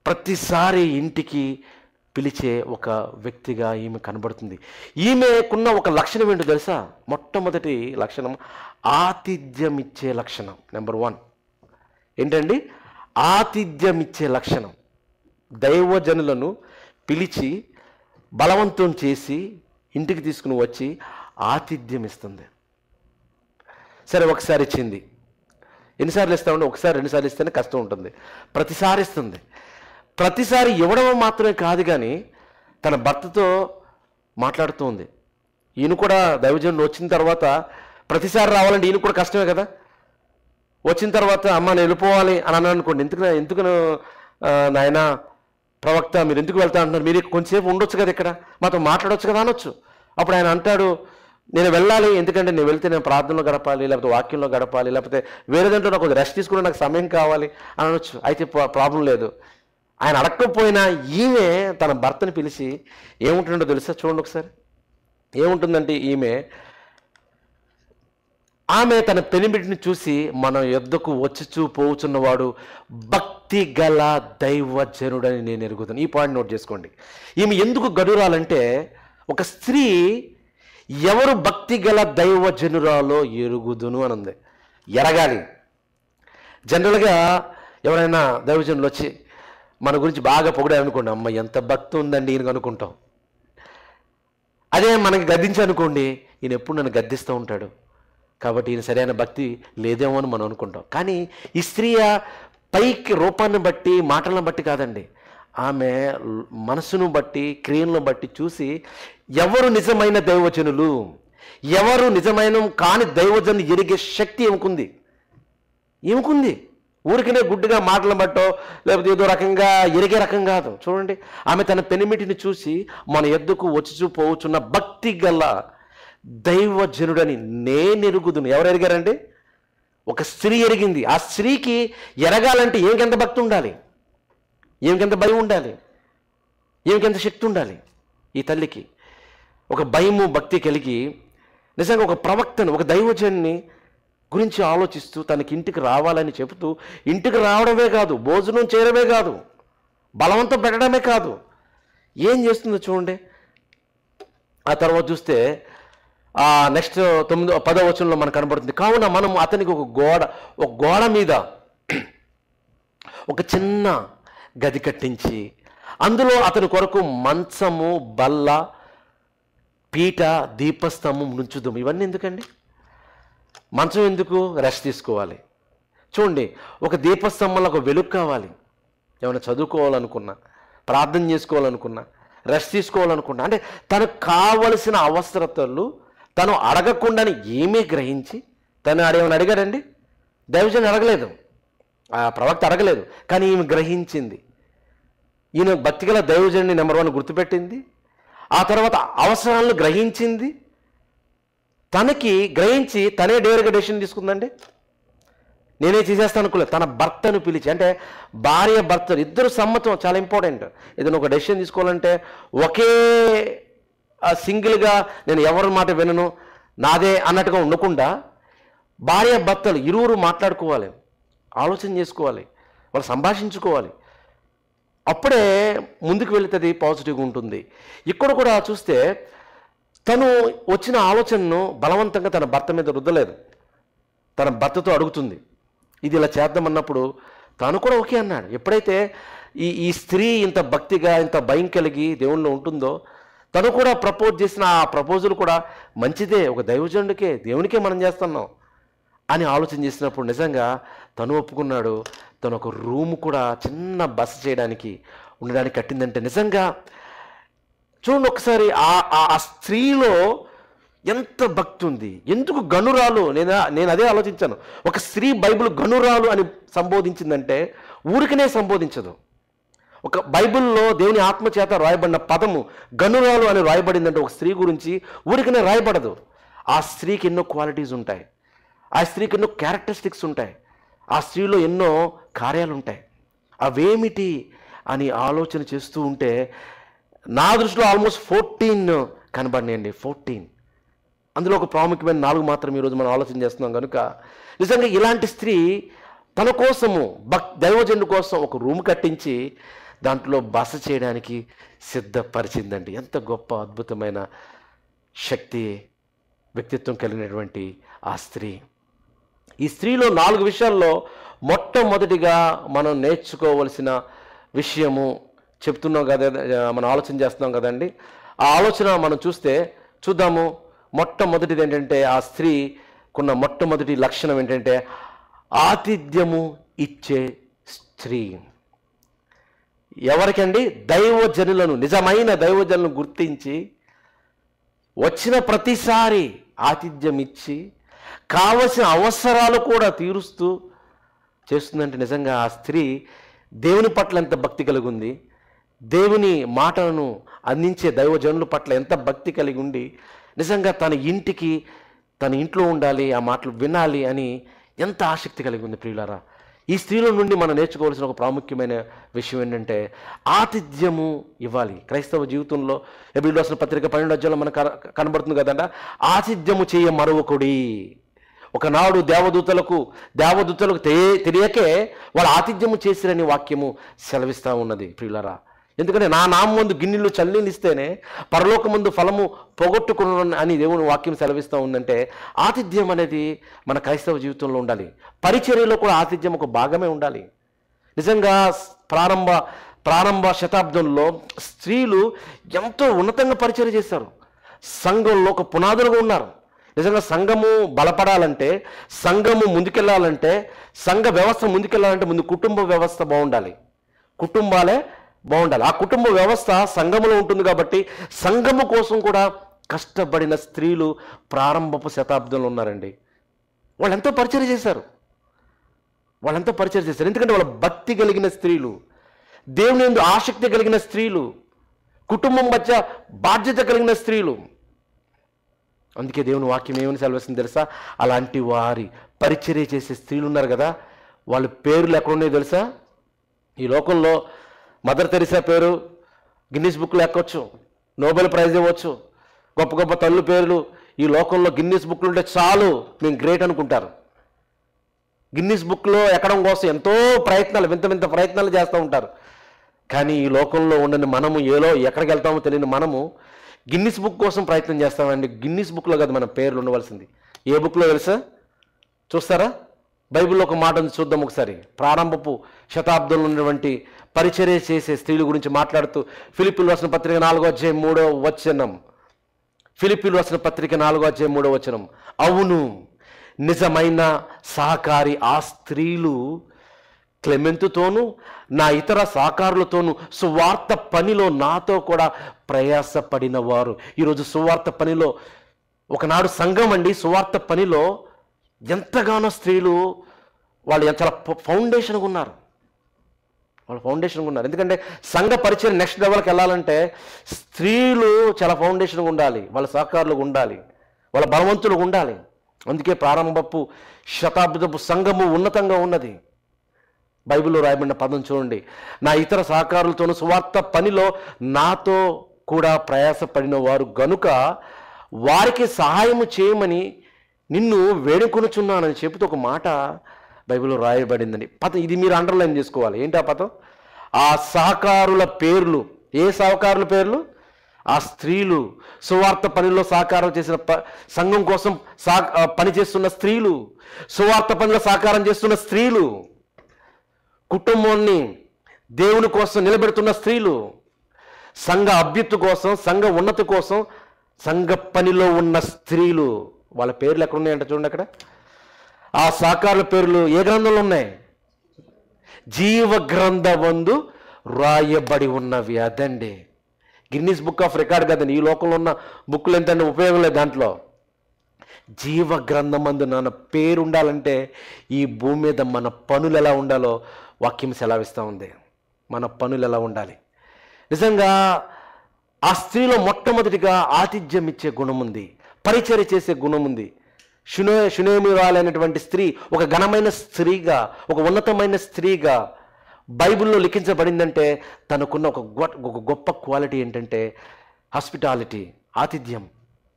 ప్రతిసారి ఇంటికి పిలిచే ఒక వ్యక్తిగా ఈమె కనబడుతుంది. ఈమెకున్న ఒక లక్షణం ఏంటో తెలుసా? మొట్టమొదటి లక్షణం ఆతిథ్యం ఇచ్చే లక్షణం. నెంబర్ 1 ఏంటండి? ఆతిథ్యం ఇచ్చే లక్షణం. దైవజనులను పిలిచి బలవంతం చేసి ఇంటికి తీసుకుని వచ్చి ఆతిథ్యం ఇస్తుంది. సరే, ఒకసారి ఇచ్చింది, ఎన్నిసార్లు ఇస్తామంటే ఒకసారి 2 సార్లు ఇస్తేనే కష్టం ఉంటుంది, ప్రతిసారి ఇస్తుంది. ప్రతిసారి ఇవ్వడం మాత్రమే కాదు, కానీ తన భర్తతో మాట్లాడుతూ ఉంది. ఈయన కూడా దైవజనుడు వచ్చిన తర్వాత ప్రతిసారి రావాలంటే ఈయన కూడా కష్టమే కదా. వచ్చిన తర్వాత అమ్మ నేను వెళ్ళిపోవాలి అని అన్నాను అనుకోండి, ఎందుకు నాయన ప్రవక్త మీరు ఎందుకు వెళ్తా అంటున్నారు, మీరు కొంచెంసేపు ఉండొచ్చు కదా, ఇక్కడ మాతో మాట్లాడవచ్చు కదా అనొచ్చు. అప్పుడు ఆయన అంటాడు, నేను వెళ్ళాలి, ఎందుకంటే నేను వెళ్తే నేను ప్రార్థనలో గడపాలి, లేకపోతే వాక్యంలో గడపాలి, లేకపోతే వేరే దాంట్లో నాకు కొద్దిగా రెస్ట్ తీసుకుని నాకు సమయం కావాలి అని అనొచ్చు. అయితే ప్రాబ్లం లేదు. ఆయన అడగకపోయినా ఈమె తన భర్తని పిలిచి ఏముంటుందో తెలుసా? చూడండి ఒకసారి. ఏముంటుందంటే ఆమె తన పెనిమిటిని చూసి మన యొద్దకు వచ్చుచూ పోవుచున్నవాడు భక్తి గల దైవజనుడని నేను ఎరుగుతాను. ఈ పాయింట్ నోట్ చేసుకోండి. ఈమె ఎందుకు గడురాలంటే, ఒక స్త్రీ ఎవరు భక్తి గల దైవజనురాలో ఎరుగుదును అని ఉంది. ఎరగాలి. జనరల్గా ఎవరైనా దైవజనులు వచ్చి మన గురించి బాగా పొగిడారనుకోండి, అమ్మ ఎంత భక్తి ఉందండి ఈయనకు అనుకుంటాం. అదే మనకి గద్దించనుకోండి, ఈయన ఎప్పుడు నన్ను గద్దిస్తూ ఉంటాడు కాబట్టి ఈయన సరైన భక్తి లేదేమో అని మనం అనుకుంటాం. కానీ ఈ స్త్రీ పైకి రూపాన్ని బట్టి, మాటలను బట్టి కాదండి, ఆమె మనసును బట్టి, క్రియలను బట్టి చూసి ఎవరు నిజమైన దైవజనులు, ఎవరు నిజమైన కాని దైవజనులు ఎరిగే శక్తి ఏముకుంది. ఊరికనే గుడ్డిగా మాటలను బట్టో లేకపోతే ఏదో రకంగా ఎరిగే రకం కాదు. చూడండి, ఆమె తన పెనిమిటిని చూసి మన ఎద్దుకు వచ్చి పోవచ్చున్న భక్తి గల దైవజనుడని నేను ఎరుగుదును. ఎవరు ఎరిగారండి? ఒక స్త్రీ ఎరిగింది. ఆ స్త్రీకి ఎరగాలంటే ఏమికెంత భక్తి ఉండాలి, ఏమికెంత భయం ఉండాలి, ఏమికెంత శక్తి ఉండాలి. ఈ తల్లికి ఒక భయము భక్తి కలిగి నిజంగా ఒక ప్రవక్తను, ఒక దైవజన్ని గురించి ఆలోచిస్తూ తనకి ఇంటికి రావాలని చెబుతూ, ఇంటికి రావడమే కాదు, భోజనం చేయడమే కాదు, బలవంతం పెట్టడమే కాదు, ఏం చేస్తుందో చూడండి. ఆ తర్వాత చూస్తే నెక్స్ట్ 10వ వచనంలో మనకు కనబడుతుంది, కావున మనం అతనికి ఒక గోడ మీద ఒక చిన్న గది కట్టించి అందులో అతని కొరకు మంచము, బల్ల, పీట, దీపస్తంభం నుంచుదాం. ఇవన్నీ ఎందుకండి? మంచం ఎందుకు? రెస్ట్ తీసుకోవాలి. చూడండి, ఒక దీపస్తంభంలో ఒక వెలుగు కావాలి. ఏమైనా చదువుకోవాలనుకున్నా, ప్రార్థన చేసుకోవాలనుకున్నా, రెస్ట్ తీసుకోవాలనుకున్నా, అంటే తనకు కావలసిన అవసరతలు తను అడగకుండానే ఏమీ గ్రహించి, తను ఏమైనా అడిగాడండి? దైవజన్ అడగలేదు, ఆ ప్రవక్త అడగలేదు, కానీ ఈమె గ్రహించింది. ఈయన భక్తిగల దైవజన్ని నెంబర్ 1 గుర్తుపెట్టింది. ఆ తర్వాత అవసరాలను గ్రహించింది, గ్రహించి తనే డేర్గా డెసిషన్ తీసుకుందండి. నేనే చేసేస్తాను అనుకోలేదు, తన భర్తను పిలిచి, అంటే భార్య భర్తలు ఇద్దరు సమ్మతం చాలా ఇంపార్టెంట్. ఏదైనా ఒక డెసిషన్ తీసుకోవాలంటే ఒకే సింగిల్గా నేను ఎవరి మాట వినను నాదే అన్నట్టుగా ఉండకుండా భార్య భర్తలు ఇరువురు మాట్లాడుకోవాలి, ఆలోచన చేసుకోవాలి, వాళ్ళు సంభాషించుకోవాలి. అప్పుడే ముందుకు వెళుతుంది, పాజిటివ్గా ఉంటుంది. ఇక్కడ కూడా చూస్తే తను వచ్చిన ఆలోచనను బలవంతంగా తన భర్త మీద రుద్దలేదు, తన భర్తతో అడుగుతుంది ఇది ఇలా చేద్దామన్నప్పుడు తాను కూడా ఓకే అన్నాడు. ఎప్పుడైతే ఈ స్త్రీ ఇంత భక్తిగా ఇంత భయం కలిగి దేవుణ్ణి ఉంటుందో తను కూడా ప్రపోజ్ చేసిన ఆ ప్రపోజల్ కూడా మంచిదే, ఒక దైవజనుడికే దేవునికే మనం చేస్తున్నాం అని ఆలోచన చేసినప్పుడు నిజంగా తను ఒప్పుకున్నాడు. తను ఒక రూమ్ కూడా చిన్న బస చేయడానికి ఉండడానికి కట్టిందంటే నిజంగా చూడండి ఒకసారి ఆ స్త్రీలో ఎంత భక్తి ఉంది, ఎందుకు గనురాలు. నేను అదే ఆలోచించాను. ఒక స్త్రీ బైబిల్ గనురాలు అని సంబోధించిందంటే ఊరికనే సంబోధించదు. ఒక బైబిల్లో దేవుని ఆత్మచేత రాయబడిన పదము గనురాలు అని రాయబడిందంటే ఒక స్త్రీ గురించి ఊరికనే రాయబడదు. ఆ స్త్రీకి ఎన్నో క్వాలిటీస్ ఉంటాయి, ఆ స్త్రీకి ఎన్నో క్యారెక్టరిస్టిక్స్ ఉంటాయి, ఆ స్త్రీలో ఎన్నో కార్యాలు ఉంటాయి. అవేమిటి అని ఆలోచన చేస్తూ ఉంటే నా దృష్టిలో ఆల్మోస్ట్ 14 కనబడినాయండి. 14, అందులో ఒక ప్రాముఖ్యమైన 4 మాత్రం ఈరోజు మనం ఆలోచన చేస్తున్నాం కనుక నిజంగా ఇలాంటి స్త్రీ తన కోసము దైవజనుడి కోసం ఒక రూమ్ కట్టించి దాంట్లో బస చేయడానికి సిద్ధపరిచిందండి. ఎంత గొప్ప అద్భుతమైన శక్తి, వ్యక్తిత్వం కలిగినటువంటి ఆ స్త్రీ. ఈ స్త్రీలో 4 విషయాల్లో మొట్టమొదటిగా మనం నేర్చుకోవలసిన విషయము చెప్తున్నాం కదా, మనం ఆలోచన చేస్తున్నాం కదండి. ఆ ఆలోచన మనం చూద్దాము. మొట్టమొదటిది ఏంటంటే ఆ స్త్రీకున్న మొట్టమొదటి లక్షణం ఏంటంటే ఆతిథ్యము ఇచ్చే స్త్రీ. ఎవరికండి? దైవజనులను, నిజమైన దైవజనులను గుర్తించి వచ్చిన ప్రతిసారి ఆతిథ్యం ఇచ్చి కావలసిన అవసరాలు కూడా తీరుస్తూ చేస్తుందంటే నిజంగా ఆ స్త్రీ దేవుని పట్ల ఎంత భక్తి కలిగి ఉంది, దేవుని మాటలను అందించే దైవజనుల పట్ల ఎంత భక్తి కలిగి ఉండి నిజంగా తన ఇంట్లో ఉండాలి, ఆ మాటలు వినాలి అని ఎంత ఆసక్తి కలిగి ఉంది. ప్రియులారా, ఈ స్త్రీల నుండి మనం నేర్చుకోవాల్సిన ఒక ప్రాముఖ్యమైన విషయం ఏంటంటే ఆతిథ్యము ఇవ్వాలి. క్రైస్తవ జీవితంలో ఎబ్రిల్ రాసిన పత్రిక 12వ అధ్యాయంలో మనకు కనబడుతుంది కదండ, ఆతిథ్యము చేయ మరొకడి. ఒకనాడు దేవదూతలకు తెలియకే వాళ్ళు ఆతిథ్యము చేసిరని వాక్యము సెలవిస్తూ ఉన్నది. ప్రియులారా, ఎందుకంటే నా నామం ముందు గిన్నెలు చల్లీలు ఇస్తేనే పరలోక ముందు ఫలము పోగొట్టుకున్న అని దేవుని వాక్యం సెలవిస్తూ ఉందంటే ఆతిథ్యం అనేది మన క్రైస్తవ జీవితంలో ఉండాలి. పరిచర్యలో కూడా ఆతిథ్యం ఒక భాగమే ఉండాలి. నిజంగా ప్రారంభ శతాబ్దంలో స్త్రీలు ఎంతో ఉన్నతంగా పరిచర్య చేశారు. సంఘంలో ఒక పునాదులుగా ఉన్నారు. నిజంగా సంఘము బలపడాలంటే, సంఘము ముందుకెళ్ళాలంటే, సంఘ వ్యవస్థ ముందుకెళ్ళాలంటే ముందు కుటుంబ వ్యవస్థ బాగుండాలి, కుటుంబాలే బాగుండాలి. ఆ కుటుంబ వ్యవస్థ సంఘములో ఉంటుంది కాబట్టి సంఘము కోసం కూడా కష్టపడిన స్త్రీలు ప్రారంభపు శతాబ్దంలో ఉన్నారండి. వాళ్ళు ఎంతో పరిచర్య చేశారు. ఎందుకంటే వాళ్ళ భక్తి కలిగిన స్త్రీలు, దేవుని యందు ఆసక్తి కలిగిన స్త్రీలు, కుటుంబం మధ్య బాధ్యత కలిగిన స్త్రీలు. అందుకే దేవుని వాక్యం ఏమని సెలవిస్తుంది తెలుసా? అలాంటి వారి పరిచర్య చేసే స్త్రీలు ఉన్నారు కదా, వాళ్ళ పేర్లు ఎక్కడున్నాయో తెలుసా? ఈ లోకంలో మదర్ తెరిసా పేరు గిన్నిస్ బుక్లో ఎక్కొచ్చు, నోబెల్ ప్రైజ్ ఇవ్వచ్చు, గొప్ప గొప్ప తల్లు పేర్లు ఈ లోకంలో గిన్నిస్ బుక్లు ఉంటే చాలు మేము గ్రేట్ అనుకుంటారు. గిన్నిస్ బుక్లో ఎక్కడం కోసం ఎంతో ప్రయత్నాలు, వింత ప్రయత్నాలు చేస్తూ ఉంటారు. కానీ ఈ లోకంలో ఉండని మనము ఎక్కడికి వెళ్తామో తెలియని మనము గిన్నిస్ బుక్ కోసం ప్రయత్నం చేస్తామండి. గిన్నిస్ బుక్లో కదా మన పేర్లు ఉండవలసింది. ఏ బుక్లో తెలుసా? చూస్తారా? బైబిల్లో ఒక మాట ఉంది, చూద్దాం ఒకసారి. ప్రారంభపు శతాబ్దంలో ఉన్నటువంటి పరిచర్య చేసే స్త్రీల గురించి మాట్లాడుతూ ఫిలిప్పీయులకు రాసిన పత్రిక 4వ అధ్యాయం 3వ వచనం. ఫిలిప్పీయులకు రాసిన పత్రిక 4వ అధ్యాయం 3వ వచనం. అవును, నిజమైన సహకారి ఆ స్త్రీలు క్లెమెంతుతోనూ నా ఇతర సహకారులతోనూ సువార్త పనిలో నాతో కూడా ప్రయాసపడిన వారు. ఈరోజు సువార్త పనిలో, ఒకనాడు సంఘం అండి, సువార్త పనిలో ఎంతగానో స్త్రీలు వాళ్ళు చాలా ఫౌండేషన్గా ఉన్నారు. వాళ్ళ ఫౌండేషన్గా ఉన్నారు. ఎందుకంటే సంఘ పరిచయం నెక్స్ట్ లెవెల్కి వెళ్ళాలంటే స్త్రీలు చాలా ఫౌండేషన్గా ఉండాలి, వాళ్ళ సహకారులుగా ఉండాలి, వాళ్ళ బలవంతులుగా ఉండాలి. అందుకే ప్రారంభపు శతాబ్దపు సంఘము ఉన్నతంగా ఉన్నది. బైబిల్లో రాయబడిన పదం చూడండి, నా ఇతర సహకారులతోనూ సువార్త పనిలో నాతో కూడా ప్రయాసపడిన వారు గనుక వారికి సహాయము చేయమని నిన్ను వేడుకొనుచున్నానని చెబుతూ ఒక మాట బైబిల్లో రాయబడిందని పదం. ఇది మీరు అండర్లైన్ చేసుకోవాలి. ఏంటి ఆ పదం? ఆ సహకారుల పేర్లు. ఏ సహకారుల పేర్లు? ఆ స్త్రీలు, సువార్త పనిలో సహకారం చేసిన సంఘం కోసం పనిచేస్తున్న స్త్రీలు, సువార్త పనిలో సహకారం చేస్తున్న స్త్రీలు, కుటుంబాన్ని దేవుని కోసం నిలబెడుతున్న స్త్రీలు, సంఘ అభ్యుత్తు కోసం, సంఘ ఉన్నతి కోసం సంఘ పనిలో ఉన్న స్త్రీలు, వాళ్ళ పేర్లు ఎక్కడ ఉన్నాయంటే చూడండి. అక్కడ ఆ సహకారుల పేర్లు ఏ గ్రంథంలో ఉన్నాయి? జీవ గ్రంథమందు రాయబడి ఉన్నవి. అదండి గిన్నీస్ బుక్ ఆఫ్ రికార్డ్ కదండి. ఈ లోకంలో ఉన్న బుక్లు ఎంతంటే ఉపయోగం లేదు. దాంట్లో జీవ గ్రంథమందు నా పేరు ఉండాలంటే ఈ భూమి మీద మన పనులు ఎలా ఉండాలో వాక్యం సెలవిస్తూ ఉంది. మన పనులు ఎలా ఉండాలి? నిజంగా ఆ స్త్రీలో మొట్టమొదటిగా ఆతిథ్యం ఇచ్చే గుణం ఉంది, పరిచర్య చేసే గుణం ఉంది. షునేమిరాలైనటువంటి స్త్రీ ఒక ఘనమైన స్త్రీగా, ఒక ఉన్నతమైన స్త్రీగా బైబిల్లో లిఖించబడిందంటే తనకున్న ఒక గొప్ప క్వాలిటీ ఏంటంటే హాస్పిటాలిటీ, ఆతిథ్యం,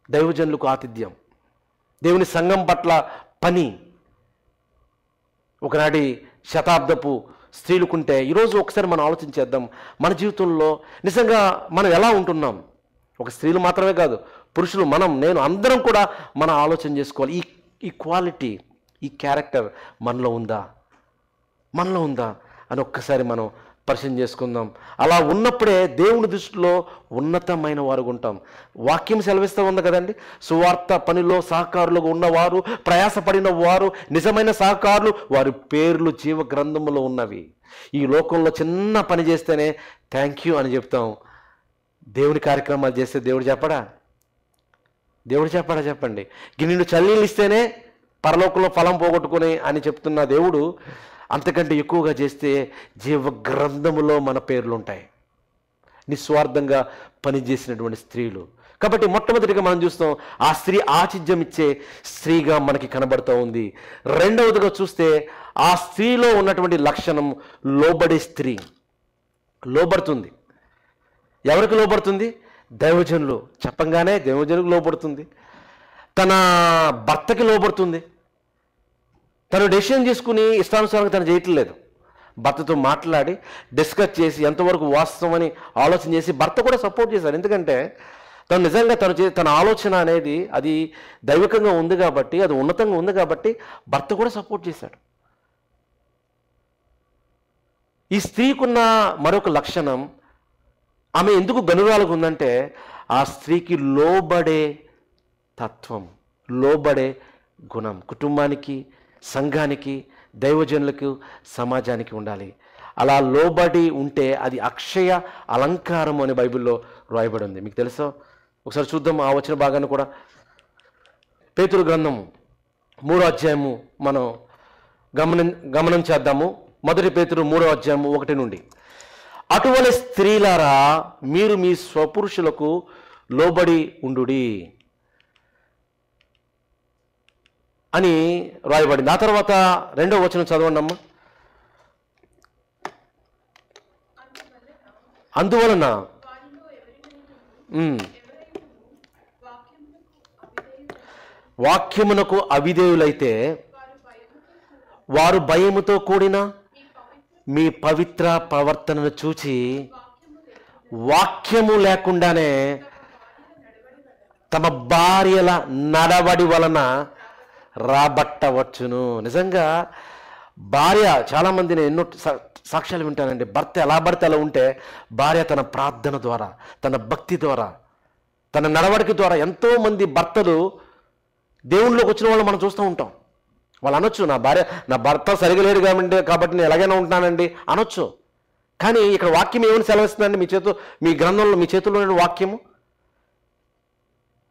దైవజనులకు ఆతిథ్యం, దేవుని సంఘం పట్ల పని. ఒకనాటి శతాబ్దపు స్త్రీలుకుంటే ఈరోజు ఒకసారి మనం ఆలోచించేద్దాం. మన జీవితంలో నిజంగా మనం ఎలా ఉంటున్నాం? ఒక స్త్రీలు మాత్రమే కాదు, పురుషులు, నేను అందరం కూడా మనం ఆలోచన చేసుకోవాలి. ఈ క్వాలిటీ, ఈ క్యారెక్టర్ మనలో ఉందా అని ఒక్కసారి మనం పరిశీలన చేసుకుందాం. అలా ఉన్నప్పుడే దేవుని దృష్టిలో ఉన్నతమైన వారుగా ఉంటాం. వాక్యం సెలవిస్తూ ఉంది కదండి, సువార్త పనిలో సహకారులుగా ఉన్నవారు, ప్రయాసపడిన వారు, నిజమైన సహకారులు, వారి పేర్లు జీవ గ్రంథములో ఉన్నవి. ఈ లోకంలో చిన్న పని చేస్తేనే థ్యాంక్ యూ అని చెప్తాం. దేవుని కార్యక్రమాలు చేస్తే దేవుడు చెప్పడా? చెప్పండి. గిన్నెను చల్లీలు ఇస్తేనే పరలోకంలో ఫలం పోగొట్టుకుని అని చెప్తున్న దేవుడు అంతకంటే ఎక్కువగా చేస్తే జీవ గ్రంథములో మన పేర్లు ఉంటాయి. నిస్వార్థంగా పనిచేసినటువంటి స్త్రీలు. కాబట్టి మొట్టమొదటిగా మనం చూస్తాం ఆ స్త్రీ ఆతిథ్యం ఇచ్చే స్త్రీగా మనకి కనబడుతూ ఉంది. రెండవదిగా చూస్తే ఆ స్త్రీలో ఉన్నటువంటి లక్షణం లోబడే స్త్రీ. లోబడుతుంది. ఎవరికి లోబడుతుంది? దైవజనులు. చెప్పంగానే దైవజనులకు లోబడుతుంది, తన భర్తకి లోబడుతుంది. తను డెసిషన్ తీసుకుని ఇష్టానుసారంగా తను చేయట్లేదు. భర్తతో మాట్లాడి డిస్కస్ చేసి ఎంతవరకు వాస్తవం అని ఆలోచన చేసి భర్త కూడా సపోర్ట్ చేశారు. ఎందుకంటే తను నిజంగా తన ఆలోచన అనేది అది దైవికంగా ఉంది కాబట్టి, అది ఉన్నతంగా ఉంది కాబట్టి భర్త కూడా సపోర్ట్ చేశాడు. ఈ స్త్రీకున్న మరొక లక్షణం, ఆమె ఎందుకు గనురాలుగా ఉందంటే ఆ స్త్రీకి లోబడే తత్వం, లోబడే గుణం. కుటుంబానికి, సంఘానికి, దైవజనులకు, సమాజానికి ఉండాలి. అలా లోబడి ఉంటే అది అక్షయ అలంకారం అని బైబిల్లో రాయబడి ఉంది. మీకు తెలుసా? ఒకసారి చూద్దాం ఆ వచ్చిన భాగాన్ని కూడా. పేతురు గ్రంథం 3వ అధ్యాయము మనం గమనం చేద్దాము. 1 పేతురు 3వ అధ్యాయము 1 నుండి. అటువలే స్త్రీలారా మీరు మీ స్వపురుషులకు లోబడి ఉండుడి అని రాయబడింది. ఆ తర్వాత 2వ వచనం చదవండి అమ్మా. అందువలన వాక్యమునకు అవిధేయులైతే వారు భయముతో కూడిన మీ పవిత్ర ప్రవర్తనను చూచి వాక్యము లేకుండానే తమ భార్యల నడవడి వలన రాబట్టవచ్చును. నిజంగా భార్య, చాలామంది నేను ఎన్నో సాక్ష్యాలు వింటానండి, భర్త ఎలా పడితే అలా ఉంటే భార్య తన ప్రార్థన ద్వారా, తన భక్తి ద్వారా, తన నడవడిక ద్వారా ఎంతోమంది భర్తలు దేవుళ్ళలోకి వచ్చిన వాళ్ళు మనం చూస్తూ ఉంటాం. వాళ్ళు అనొచ్చు, నా భర్త సరిగా లేడు కాబట్టి నేను ఎలాగైనా ఉంటానండి అనొచ్చు. కానీ ఇక్కడ వాక్యం ఏమని సెలవిస్తుందండి? మీ గ్రంథంలో, మీ చేతుల్లో వాక్యము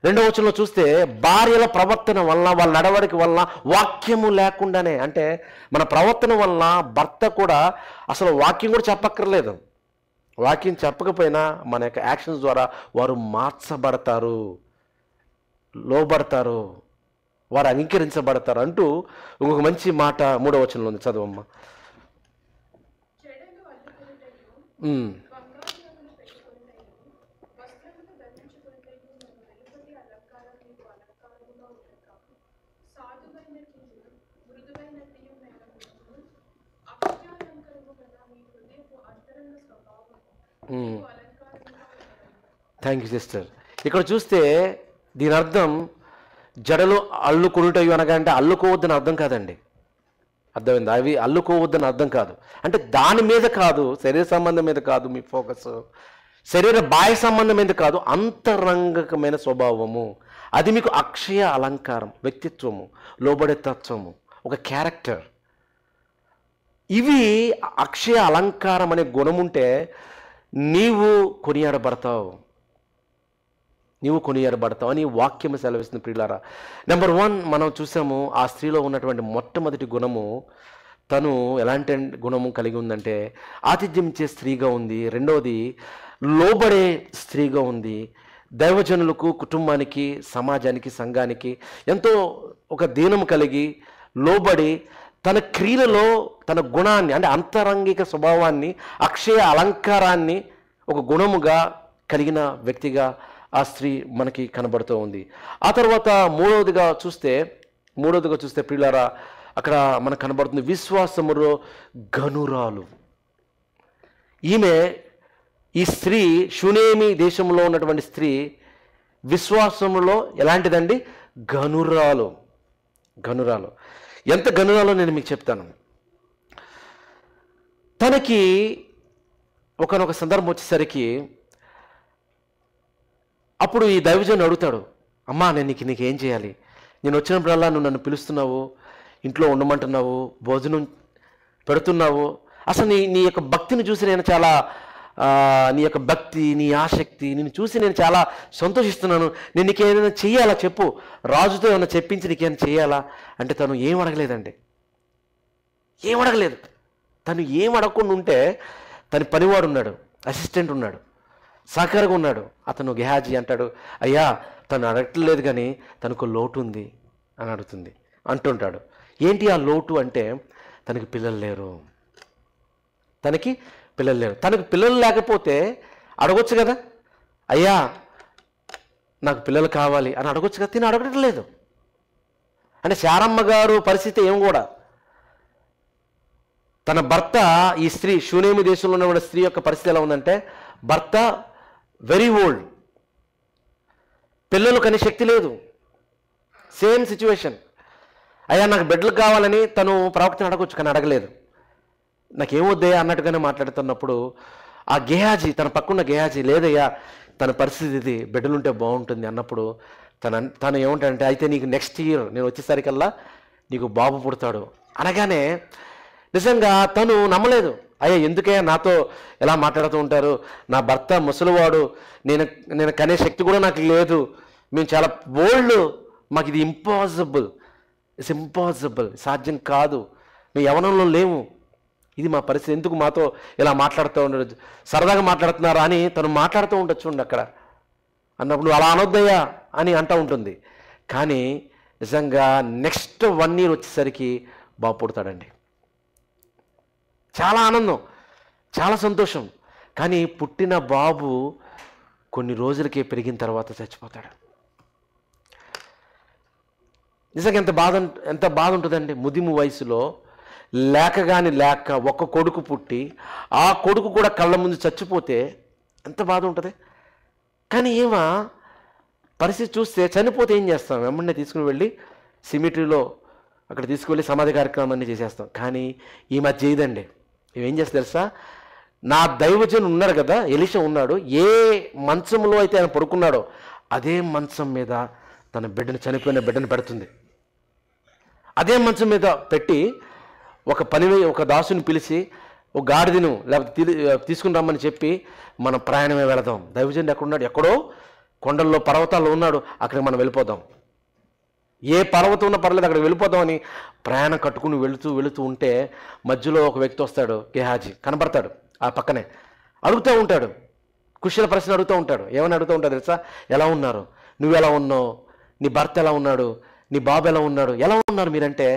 రెండవ వచనంలో చూస్తే భార్యల ప్రవర్తన వలన, వాళ్ళ నడవడిక వలన, వాక్యము లేకుండానే, అంటే మన ప్రవర్తన వలన భర్త కూడా అసలు వాక్యం కూడా చెప్పక్కర్లేదు. వాక్యం చెప్పకపోయినా మన యొక్క యాక్షన్స్ ద్వారా వారు మార్చబడతారు, లోబడతారు, వారు అంగీకరించబడతారు అంటూ ఇంకొక మంచి మాట 3వ వచనంలో ఉంది. చదవమ్మా. Thank you sister. ఇక్కడ చూస్తే దీని అర్థం జడలు అల్లుకొనుటయు అనగా అంటే అల్లుకోవద్దని అర్థం కాదండి. అర్థమైంది? అవి అల్లుకోవద్దని అర్థం కాదు. అంటే దాని మీద కాదు, శరీర సంబంధం మీద కాదు మీ ఫోకస్, శరీర బాహ్య సంబంధం మీద కాదు, అంతరంగకమైన స్వభావము, అది మీకు అక్షయ అలంకారం, వ్యక్తిత్వము, లోబడే తత్వము, ఒక క్యారెక్టర్. ఇవి అక్షయ అలంకారం అనే గుణం ఉంటే నీవు కొనియాడబడతావు, నీవు కొనియాడబడతావు అని వాక్యం సెలవిస్తుంది ప్రియులారా. నెంబర్ 1 మనం చూసాము, ఆ స్త్రీలో ఉన్నటువంటి మొట్టమొదటి గుణము, తను ఎలాంటి గుణము కలిగి ఉందంటే ఆతిథ్యం ఇచ్చే స్త్రీగా ఉంది. రెండవది లోబడే స్త్రీగా ఉంది. దైవజనులకు, కుటుంబానికి, సమాజానికి, సంఘానికి ఎంతో ఒక దీనము కలిగి లోబడి తన క్రియలలో తన గుణాన్ని, అంటే అంతరంగిక స్వభావాన్ని, అక్షయ అలంకారాన్ని ఒక గుణముగా కలిగిన వ్యక్తిగా ఆ స్త్రీ మనకి కనబడుతూ ఉంది. ఆ తర్వాత మూడవదిగా చూస్తే ప్రియులారా, అక్కడ మనకు కనబడుతుంది విశ్వాసములో గనురాలు. ఈ స్త్రీ షూనేమి దేశంలో ఉన్నటువంటి స్త్రీ విశ్వాసములో ఎలాంటిదండి? గనురాలు. ఎంత గనురాలో నేను మీకు చెప్తాను. తనకి ఒకనొక సందర్భం వచ్చేసరికి అప్పుడు ఈ దైవజనుడు అడుగుతాడు, అమ్మా నేను నీకేం చేయాలి? నేను వచ్చినప్పుడల్లా నువ్వు నన్ను పిలుస్తున్నావు, ఇంట్లో ఉండమంటున్నావు, భోజనం పెడుతున్నావు, అసలు నీ యొక్క భక్తిని చూసి నేను చాలా నీ యొక్క భక్తి, నీ ఆసక్తి నేను చూసి నేను చాలా సంతోషిస్తున్నాను. నేను నీకేమైనా చెయ్యాలా చెప్పు, రాజుతో ఏమైనా చెప్పించి నీకేమైనా చేయాలా అంటే తను ఏం అడగలేదండి. తను ఏం అడగకుండా ఉంటే తన పనివాడు ఉన్నాడు, అసిస్టెంట్ ఉన్నాడు, సహకారంగా ఉన్నాడు. అతను గెహాజీ అంటాడు, అయ్యా తను అడగట్లేదు కానీ తనకు లోటు ఉంది అని అంటుంటాడు. ఏంటి ఆ లోటు అంటే తనకి పిల్లలు లేరు. తనకి పిల్లలు లేకపోతే అడగొచ్చు కదా, అయ్యా నాకు పిల్లలు కావాలి అని అడగొచ్చు కదా. తిని అడగటం లేదు. అంటే శారమ్మ గారు పరిస్థితి ఏం కూడా, తన భర్త, ఈ స్త్రీ షూనేమి దేశంలో ఉన్న స్త్రీ యొక్క పరిస్థితి ఎలా ఉందంటే, భర్త వెరీ ఓల్డ్, పిల్లలు కనే శక్తి లేదు, సేమ్ సిచ్యువేషన్. అయ్యా నాకు బిడ్డలు కావాలని తను ప్రవక్తను అడగొచ్చు కానీ అడగలేదు. నాకేమొద్దయ్యా అన్నట్టుగానే మాట్లాడుతున్నప్పుడు ఆ గెహాజీ, తన పక్కన్న గెహాజీ, లేదయ్యా తన పరిస్థితి ఇది, బిడ్డలుంటే బాగుంటుంది అన్నప్పుడు తను ఏమంటాడంటే, అయితే నీకు నెక్స్ట్ ఇయర్ నేను వచ్చేసరికల్లా నీకు బాబు పుడతాడు అనగానే నిజంగా తను నమ్మలేదు. అయ్యా ఎందుకయ్యా నాతో ఎలా మాట్లాడుతూ ఉంటారు, నా భర్త ముసలివాడు, నేను కనే శక్తి కూడా నాకు లేదు, మేము చాలా ఓల్డ్, మాకు ఇది ఇంపాసిబుల్, సాధ్యం కాదు, మేము యవ్వనంలో లేము, ఇది మా పరిస్థితి, ఎందుకు మాతో ఇలా మాట్లాడుతూ ఉండదు, సరదాగా మాట్లాడుతున్నారా అని తను మాట్లాడుతూ ఉండొచ్చు చూడండి అక్కడ. అన్నప్పుడు అలా అనొద్దయ్యా అని అంటూ ఉంటుంది. కానీ నిజంగా నెక్స్ట్ 1 year వచ్చేసరికి బాబు పుడతాడండి. చాలా ఆనందం, చాలా సంతోషం. కానీ పుట్టిన బాబు కొన్ని రోజులకే పెరిగిన తర్వాత చచ్చిపోతాడు. నిజంగా ఎంత బాధ ఉంటుందండి. ముదిము వయసులో లేక ఒక కొడుకు పుట్టి ఆ కొడుకు కూడా కళ్ళ ముందు చచ్చిపోతే ఎంత బాధ ఉంటుంది. కానీ పరిస్థితి చూస్తే చనిపోతే ఏం చేస్తాం, వెంబడినే తీసుకుని వెళ్ళి సిమిటరీలో అక్కడ తీసుకువెళ్ళి సమాధి కార్యక్రమాన్ని చేసేస్తాం. కానీ ఈ మధ్య చేయదండి. ఇవేం చేస్తా తెలుసా, నా దైవజనుడు ఉన్నాడు కదా, ఎలీషా ఉన్నాడు, ఏ మంచంలో అయితే ఆయన పడుకున్నాడో అదే మంచం మీద తన చనిపోయిన బిడ్డను పెడుతుంది. అదే మంచం మీద పెట్టి ఒక దాసుని పిలిచి ఒక గాడిదను లేకపోతే తీసుకుని రమ్మని చెప్పి మనం ప్రయాణమే వెళదాం. దైవజనుడు ఎక్కడున్నాడు, ఎక్కడో కొండల్లో పర్వతాల్లో ఉన్నాడు, అక్కడికి మనం వెళ్ళిపోదాం. ఏ పర్వతం ఉన్నా పర్లేదు అక్కడికి వెళ్ళిపోదామని ప్రయాణం కట్టుకుని వెళుతూ వెళుతూ ఉంటే మధ్యలో ఒక వ్యక్తి వస్తాడు, గేహాజీ కనపడతాడు. ఆ పక్కనే అడుగుతూ ఉంటాడు, కుశల ప్రశ్న అడుగుతూ ఉంటాడు. ఏమని అడుగుతూ ఉంటాడు తెలుసా? ఎలా ఉన్నారు, నువ్వు ఎలా ఉన్నావు, నీ భర్త ఎలా ఉన్నాడు, నీ బాబు ఎలా ఉన్నాడు, ఎలా ఉన్నారు మీరంటే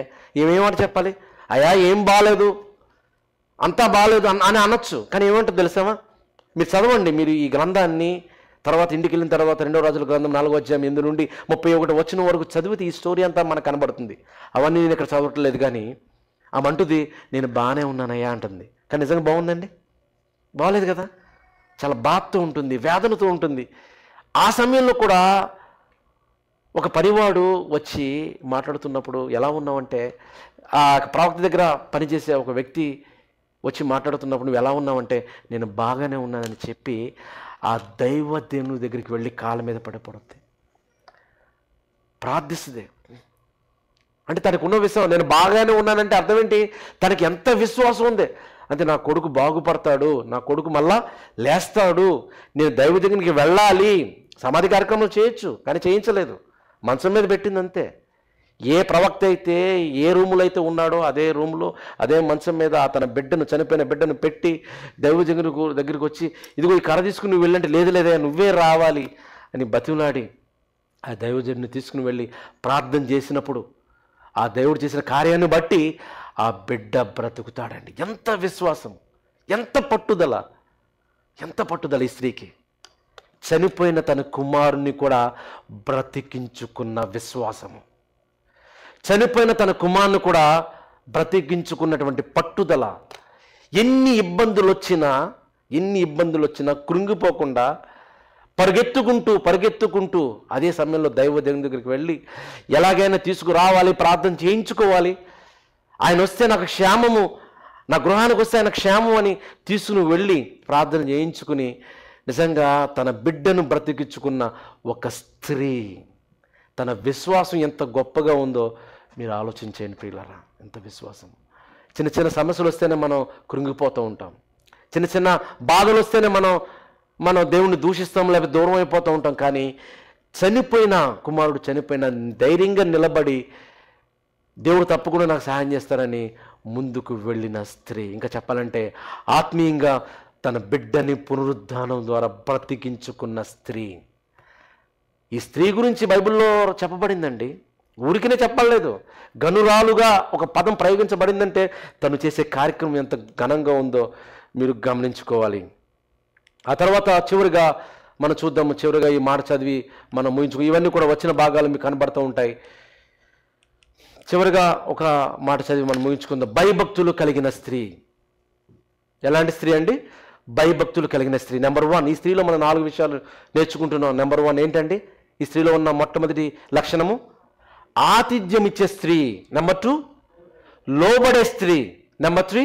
ఏమేమంటే చెప్పాలి? అయ్యా ఏం బాగాలేదు, అంతా బాగాలేదు అని అనొచ్చు. కానీ ఏమంటుంది తెలుసామా? మీరు చదవండి, మీరు ఈ గ్రంథాన్ని తర్వాత ఇంటికి వెళ్ళిన తర్వాత 2వ రాజుల గ్రంథం 4వ అధ్యాయం 8 నుండి 31 వచనం వరకు చదివితే ఈ స్టోరీ అంతా మనకు కనబడుతుంది. అవన్నీ నేను ఇక్కడ చదవట్లేదు. కానీ ఆమె అంటుంది నేను బాగానే ఉన్నానయ్యా అంటుంది. కానీ నిజంగా బాగుందండి? బాగలేదు కదా. చాలా బాధతో ఉంటుంది, వేదనతో ఉంటుంది. ఆ సమయంలో కూడా ఒక పనివాడు వచ్చి మాట్లాడుతున్నప్పుడు ఎలా ఉన్నావంటే, ఆ ప్రవక్త దగ్గర పనిచేసే ఒక వ్యక్తి వచ్చి మాట్లాడుతున్నప్పుడు నువ్వు ఎలా ఉన్నావంటే నేను బాగానే ఉన్నానని చెప్పి ఆ దైవ దేవుని దగ్గరికి వెళ్ళి కాళ్ళ మీద పడిపోతుంది, ప్రార్థిస్తుంది. అంటే తనకు ఉన్న విశ్వాసం, నేను బాగానే ఉన్నానంటే అర్థం ఏంటి? తనకి ఎంత విశ్వాసం ఉంది అంటే నా కొడుకు బాగుపడతాడు, నా కొడుకు మళ్ళా లేస్తాడు, నేను దైవ దగ్గరికి వెళ్ళాలి. సమాధి కార్యక్రమం చేయొచ్చు కానీ చేయించలేదు, మంచం మీద పెట్టింది అంతే. ఏ ప్రవక్త అయితే ఏ రూములో అయితే ఉన్నాడో అదే రూములో అదే మంచం మీద తన బిడ్డను, చనిపోయిన బిడ్డను పెట్టి దైవ దగ్గరికి వచ్చి ఇదిగో ఈ కర్ర తీసుకుని నువ్వు వెళ్ళంటే లేదు లేదే నువ్వే రావాలి అని బతిమలాడి ఆ దైవజనుని తీసుకుని వెళ్ళి ప్రార్థన చేసినప్పుడు ఆ దేవుడు చేసిన కార్యాన్ని బట్టి ఆ బిడ్డ బ్రతుకుతాడండి. ఎంత విశ్వాసం, ఎంత పట్టుదల, ఎంత పట్టుదల ఈ స్త్రీకి. చనిపోయిన తన కుమారుని కూడా బ్రతికించుకున్న విశ్వాసము, చనిపోయిన తన కుమారుని కూడా బ్రతికించుకున్నటువంటి పట్టుదల. ఎన్ని ఇబ్బందులు వచ్చినా కృంగిపోకుండా పరిగెత్తుకుంటూ అదే సమయంలో దైవ దేవుని దగ్గరికి వెళ్ళి ఎలాగైనా తీసుకురావాలి, ప్రార్థన చేయించుకోవాలి, ఆయన వస్తే నాకు క్షేమము, నా గృహానికి వస్తే ఆయన క్షేమం అని తీసుకుని వెళ్ళి ప్రార్థన చేయించుకుని నిజంగా తన బిడ్డను బ్రతికించుకున్న ఒక స్త్రీ. తన విశ్వాసం ఎంత గొప్పగా ఉందో మీరు ఆలోచించండి ప్రియులారా. ఎంత విశ్వాసం. చిన్న చిన్న సమస్యలు వస్తేనే మనం కృంగిపోతూ ఉంటాం, చిన్న చిన్న బాధలు వస్తేనే మనం దేవుణ్ణి దూషిస్తాం, లేకపోతే దూరం అయిపోతూ ఉంటాం. కానీ చనిపోయిన కుమారుడు చనిపోయిన ధైర్యంగా నిలబడి దేవుడు తప్పకుండా నాకు సహాయం చేస్తారని ముందుకు వెళ్ళిన స్త్రీ. ఇంకా చెప్పాలంటే ఆత్మీయంగా తన బిడ్డని పునరుద్ధానం ద్వారా బ్రతికించుకున్న స్త్రీ. ఈ స్త్రీ గురించి బైబిల్లో చెప్పబడిందండి, ఊరికినే చెప్పలేదు. గనురాలుగా ఒక పదం ప్రయోగించబడిందంటే తను చేసే కార్యక్రమం ఎంత ఘనంగా ఉందో మీరు గమనించుకోవాలి. ఆ తర్వాత చివరిగా మనం చూద్దాము, చివరిగా ఈ మాట చదివి మనం ముగించుకో. ఇవన్నీ కూడా వచ్చిన భాగాలు మీకు కనబడుతూ ఉంటాయి. చివరిగా ఒక మాట చదివి మనం ముగించుకుందాం. భయభక్తులు కలిగిన స్త్రీ. ఎలాంటి స్త్రీ అండి? భయభక్తులు కలిగిన స్త్రీ. నెంబర్ 1, ఈ స్త్రీలో మనం 4 విషయాలు నేర్చుకుంటున్నాం. నెంబర్ 1 ఏంటండి? ఈ స్త్రీలో ఉన్న మొట్టమొదటి లక్షణము ఆతిథ్యం ఇచ్చే స్త్రీ. నెంబర్ 2 లోబడే స్త్రీ. నెంబర్ 3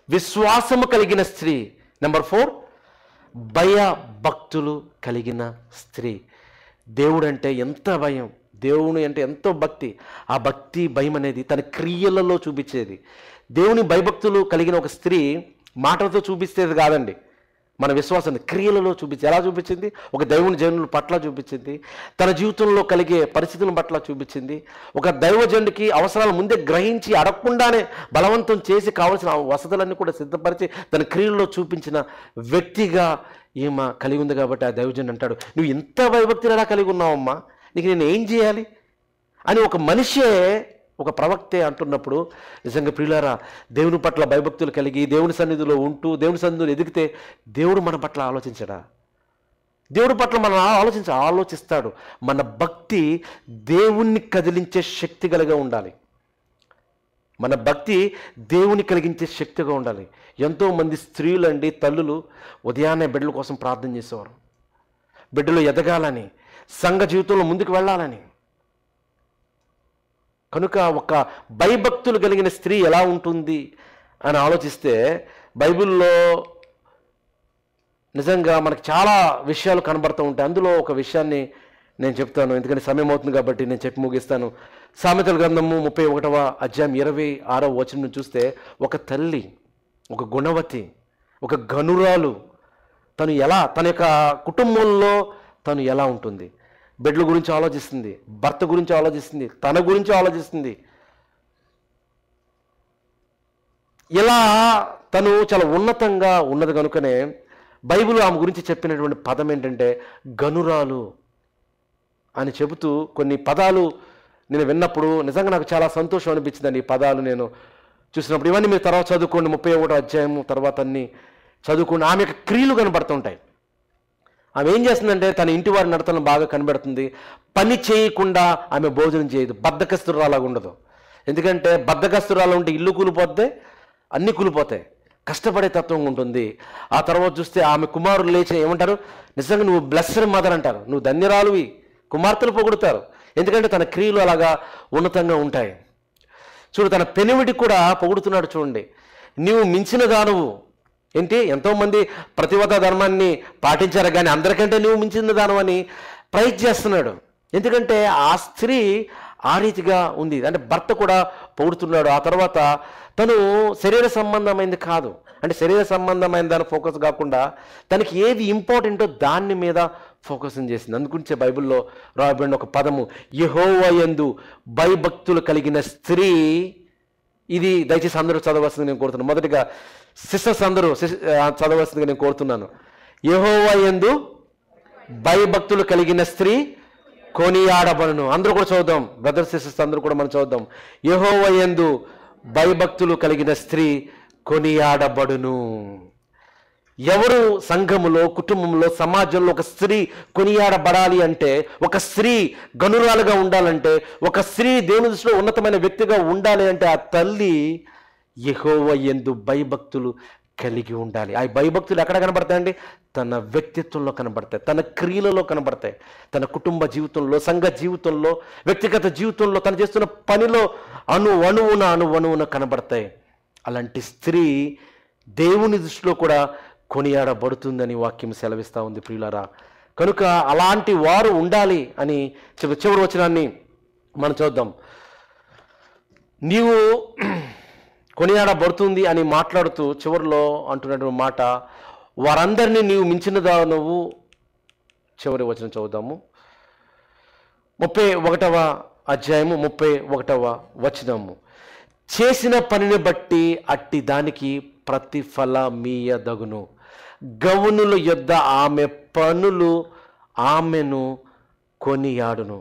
విశ్వాసము కలిగిన స్త్రీ. నెంబర్ 4 భయభక్తులు కలిగిన స్త్రీ. దేవుడు అంటే ఎంత భయం, దేవుని అంటే ఎంతో భక్తి. ఆ భక్తి భయం అనేది తన క్రియలలో చూపించేది. దేవుని భయభక్తులు కలిగిన ఒక స్త్రీ మాటలతో చూపిస్తేది కాదండి, మన విశ్వాసాన్ని క్రియలలో చూపించి. ఎలా చూపించింది? ఒక దేవుని జనుల పట్ల చూపించింది, తన జీవితంలో కలిగే పరిస్థితుల పట్ల చూపించింది. ఒక దైవజనుడికి అవసరాలు ముందే గ్రహించి అడగకుండానే బలవంతం చేసి కావాల్సిన వసతులన్నీ కూడా సిద్ధపరిచి తన క్రియల్లో చూపించిన వ్యక్తిగా ఈమె కలిగి ఉంది. కాబట్టి ఆ దైవజనుడు అంటాడు, నువ్వు ఇంత భయభక్తిని ఎలా కలిగి ఉన్నావమ్మా, నీకు నేను ఏం చేయాలి అని ఒక మనిషే, ఒక ప్రవక్తే అంటున్నప్పుడు నిజంగా ప్రియులారా, దేవుని పట్ల భయభక్తులు కలిగి దేవుని సన్నిధిలో ఉంటూ దేవుని సన్నిధిలో ఎదిగితే దేవుడు మన పట్ల ఆలోచించడా? దేవుడి పట్ల మనం ఆలోచిస్తాడు. మన భక్తి దేవుణ్ణి కదిలించే శక్తి కలిగా ఉండాలి. మన భక్తి దేవుని కలిగించే శక్తిగా ఉండాలి. ఎంతోమంది స్త్రీలండి, తల్లులు ఉదయాన్నే బిడ్డల కోసం ప్రార్థన చేసేవారు, బిడ్డలు ఎదగాలని, సంఘ జీవితంలో ముందుకు వెళ్ళాలని. కనుక ఒక భయభక్తులు కలిగిన స్త్రీ ఎలా ఉంటుంది అని ఆలోచిస్తే బైబిల్లో నిజంగా మనకు చాలా విషయాలు కనబడుతూ ఉంటాయి. అందులో ఒక విషయాన్ని నేను చెప్తాను, ఎందుకంటే సమయం అవుతుంది కాబట్టి నేను చెప్పి ముగిస్తాను. సామెతల గ్రంథము 31వ అధ్యాయం 26వ వచనం చూస్తే ఒక తల్లి, ఒక గుణవతి, ఒక గనురాలు తను ఎలా తన యొక్క కుటుంబంలో తను ఎలా ఉంటుంది, బిడ్డల గురించి ఆలోచిస్తుంది, భర్త గురించి ఆలోచిస్తుంది, తన గురించి ఆలోచిస్తుంది. ఇలా తను చాలా ఉన్నతంగా ఉన్నది కనుకనే బైబిల్ ఆమె గురించి చెప్పినటువంటి పదం ఏంటంటే గనురాలు అని చెబుతూ కొన్ని పదాలు నేను విన్నప్పుడు నిజంగా నాకు చాలా సంతోషం అనిపించిందండి. ఈ పదాలు నేను చూసినప్పుడు ఇవన్నీ మీరు తర్వాత చదువుకోండి, 31వ అధ్యాయము తర్వాత అన్ని చదువుకోండి. ఆమె యొక్క క్రియలు కనబడుతుంటాయి. ఆమె ఏం చేస్తుందంటే తన ఇంటి వారి నడతలను బాగా కనబడుతుంది. పని చేయకుండా ఆమె భోజనం చేయదు, బద్ధకస్తురాలాగా ఉండదు. ఎందుకంటే బద్ధకస్తురాలు ఉంటే ఇల్లు కూలిపోతే అన్నీ కూలిపోతాయి, కష్టపడే తత్వం ఉంటుంది. ఆ తర్వాత చూస్తే ఆమె కుమారులు లేచి ఏమంటారు, నిజంగా నువ్వు బ్లెస్డ్ మదర్ అంటారు, నువ్వు ధన్యరాలువి, కుమార్తెలు పొగుడుతారు. ఎందుకంటే తన క్రియలు అలాగా ఉన్నతంగా ఉంటాయి. చూడు, తన పెనివిటి కూడా పొగుడుతున్నాడు. చూడండి, నీవు మించిన దానవు. ఏంటి, ఎంతోమంది ప్రతివత ధర్మాన్ని పాటించారు కానీ అందరికంటే నువ్వు మించిన దానవు అని ప్రైజ్ చేస్తున్నాడు. ఎందుకంటే ఆ స్త్రీ ఆ రీతిగా ఉంది. అంటే భర్త కూడా పొగుడుతున్నాడు. ఆ తర్వాత తను శరీర సంబంధమైనది కాదు, అంటే శరీర సంబంధమైన దాని ఫోకస్ కాకుండా తనకి ఏది ఇంపార్టెంటో దాని మీద ఫోకస్ చేసింది. అందుగురించే బైబిల్లో రాయబడిన ఒక పదము యెహోవా యందు భయభక్తులు కలిగిన స్త్రీ. ఇది దయచేసి అందరూ చదవలసిందిగా నేను కోరుతున్నాను. మొదటిగా సిస్టర్స్ అందరూ చదవలసిందిగా నేను కోరుతున్నాను. యెహోవా యందు భయభక్తులు కలిగిన స్త్రీ కొనియాడబడును. అందరూ కూడా చదువుదాం, బ్రదర్స్ సిస్టర్స్ అందరూ కూడా మనం చదువుదాం. యెహోవా యందు భయభక్తులు కలిగిన స్త్రీ కొనియాడబడును. ఎవరు సంఘములో, కుటుంబంలో, సమాజంలో ఒక స్త్రీ కొనియాడబడాలి అంటే, ఒక స్త్రీ గనురాలుగా ఉండాలంటే, ఒక స్త్రీ దేవుని దృష్టిలో ఉన్నతమైన వ్యక్తిగా ఉండాలి అంటే ఆ తల్లి యెహోవా యందు భయభక్తులు కలిగి ఉండాలి. ఆ భయభక్తులు ఎక్కడ కనబడతాయండి? తన వ్యక్తిత్వంలో కనబడతాయి, తన క్రియలలో కనబడతాయి, తన కుటుంబ జీవితంలో, సంఘ జీవితంలో, వ్యక్తిగత జీవితంలో, తను చేస్తున్న పనిలో అణువణువున కనబడతాయి. అలాంటి స్త్రీ దేవుని దృష్టిలో కూడా కొనియాడబడుతుందని వాక్యం సెలవిస్తూ ఉంది ప్రియులారా. కనుక అలాంటి వారు ఉండాలి అని చివరి వచనాన్ని మనం చూద్దాం. నీవు కొనియాడబడుతుంది అని మాట్లాడుతూ చివరిలో అంటున్నటువంటి మాట, వారందరినీ నీవు మించినదా నువ్వు. చివరి వచనం చదువుదాము. 31వ అధ్యాయము 31వ వచనము. చేసిన పనిని బట్టి అట్టి దానికి ప్రతిఫలమీయదగును. గౌనుల యొద్ద ఆమె పనులు ఆమెను కొనియాడును.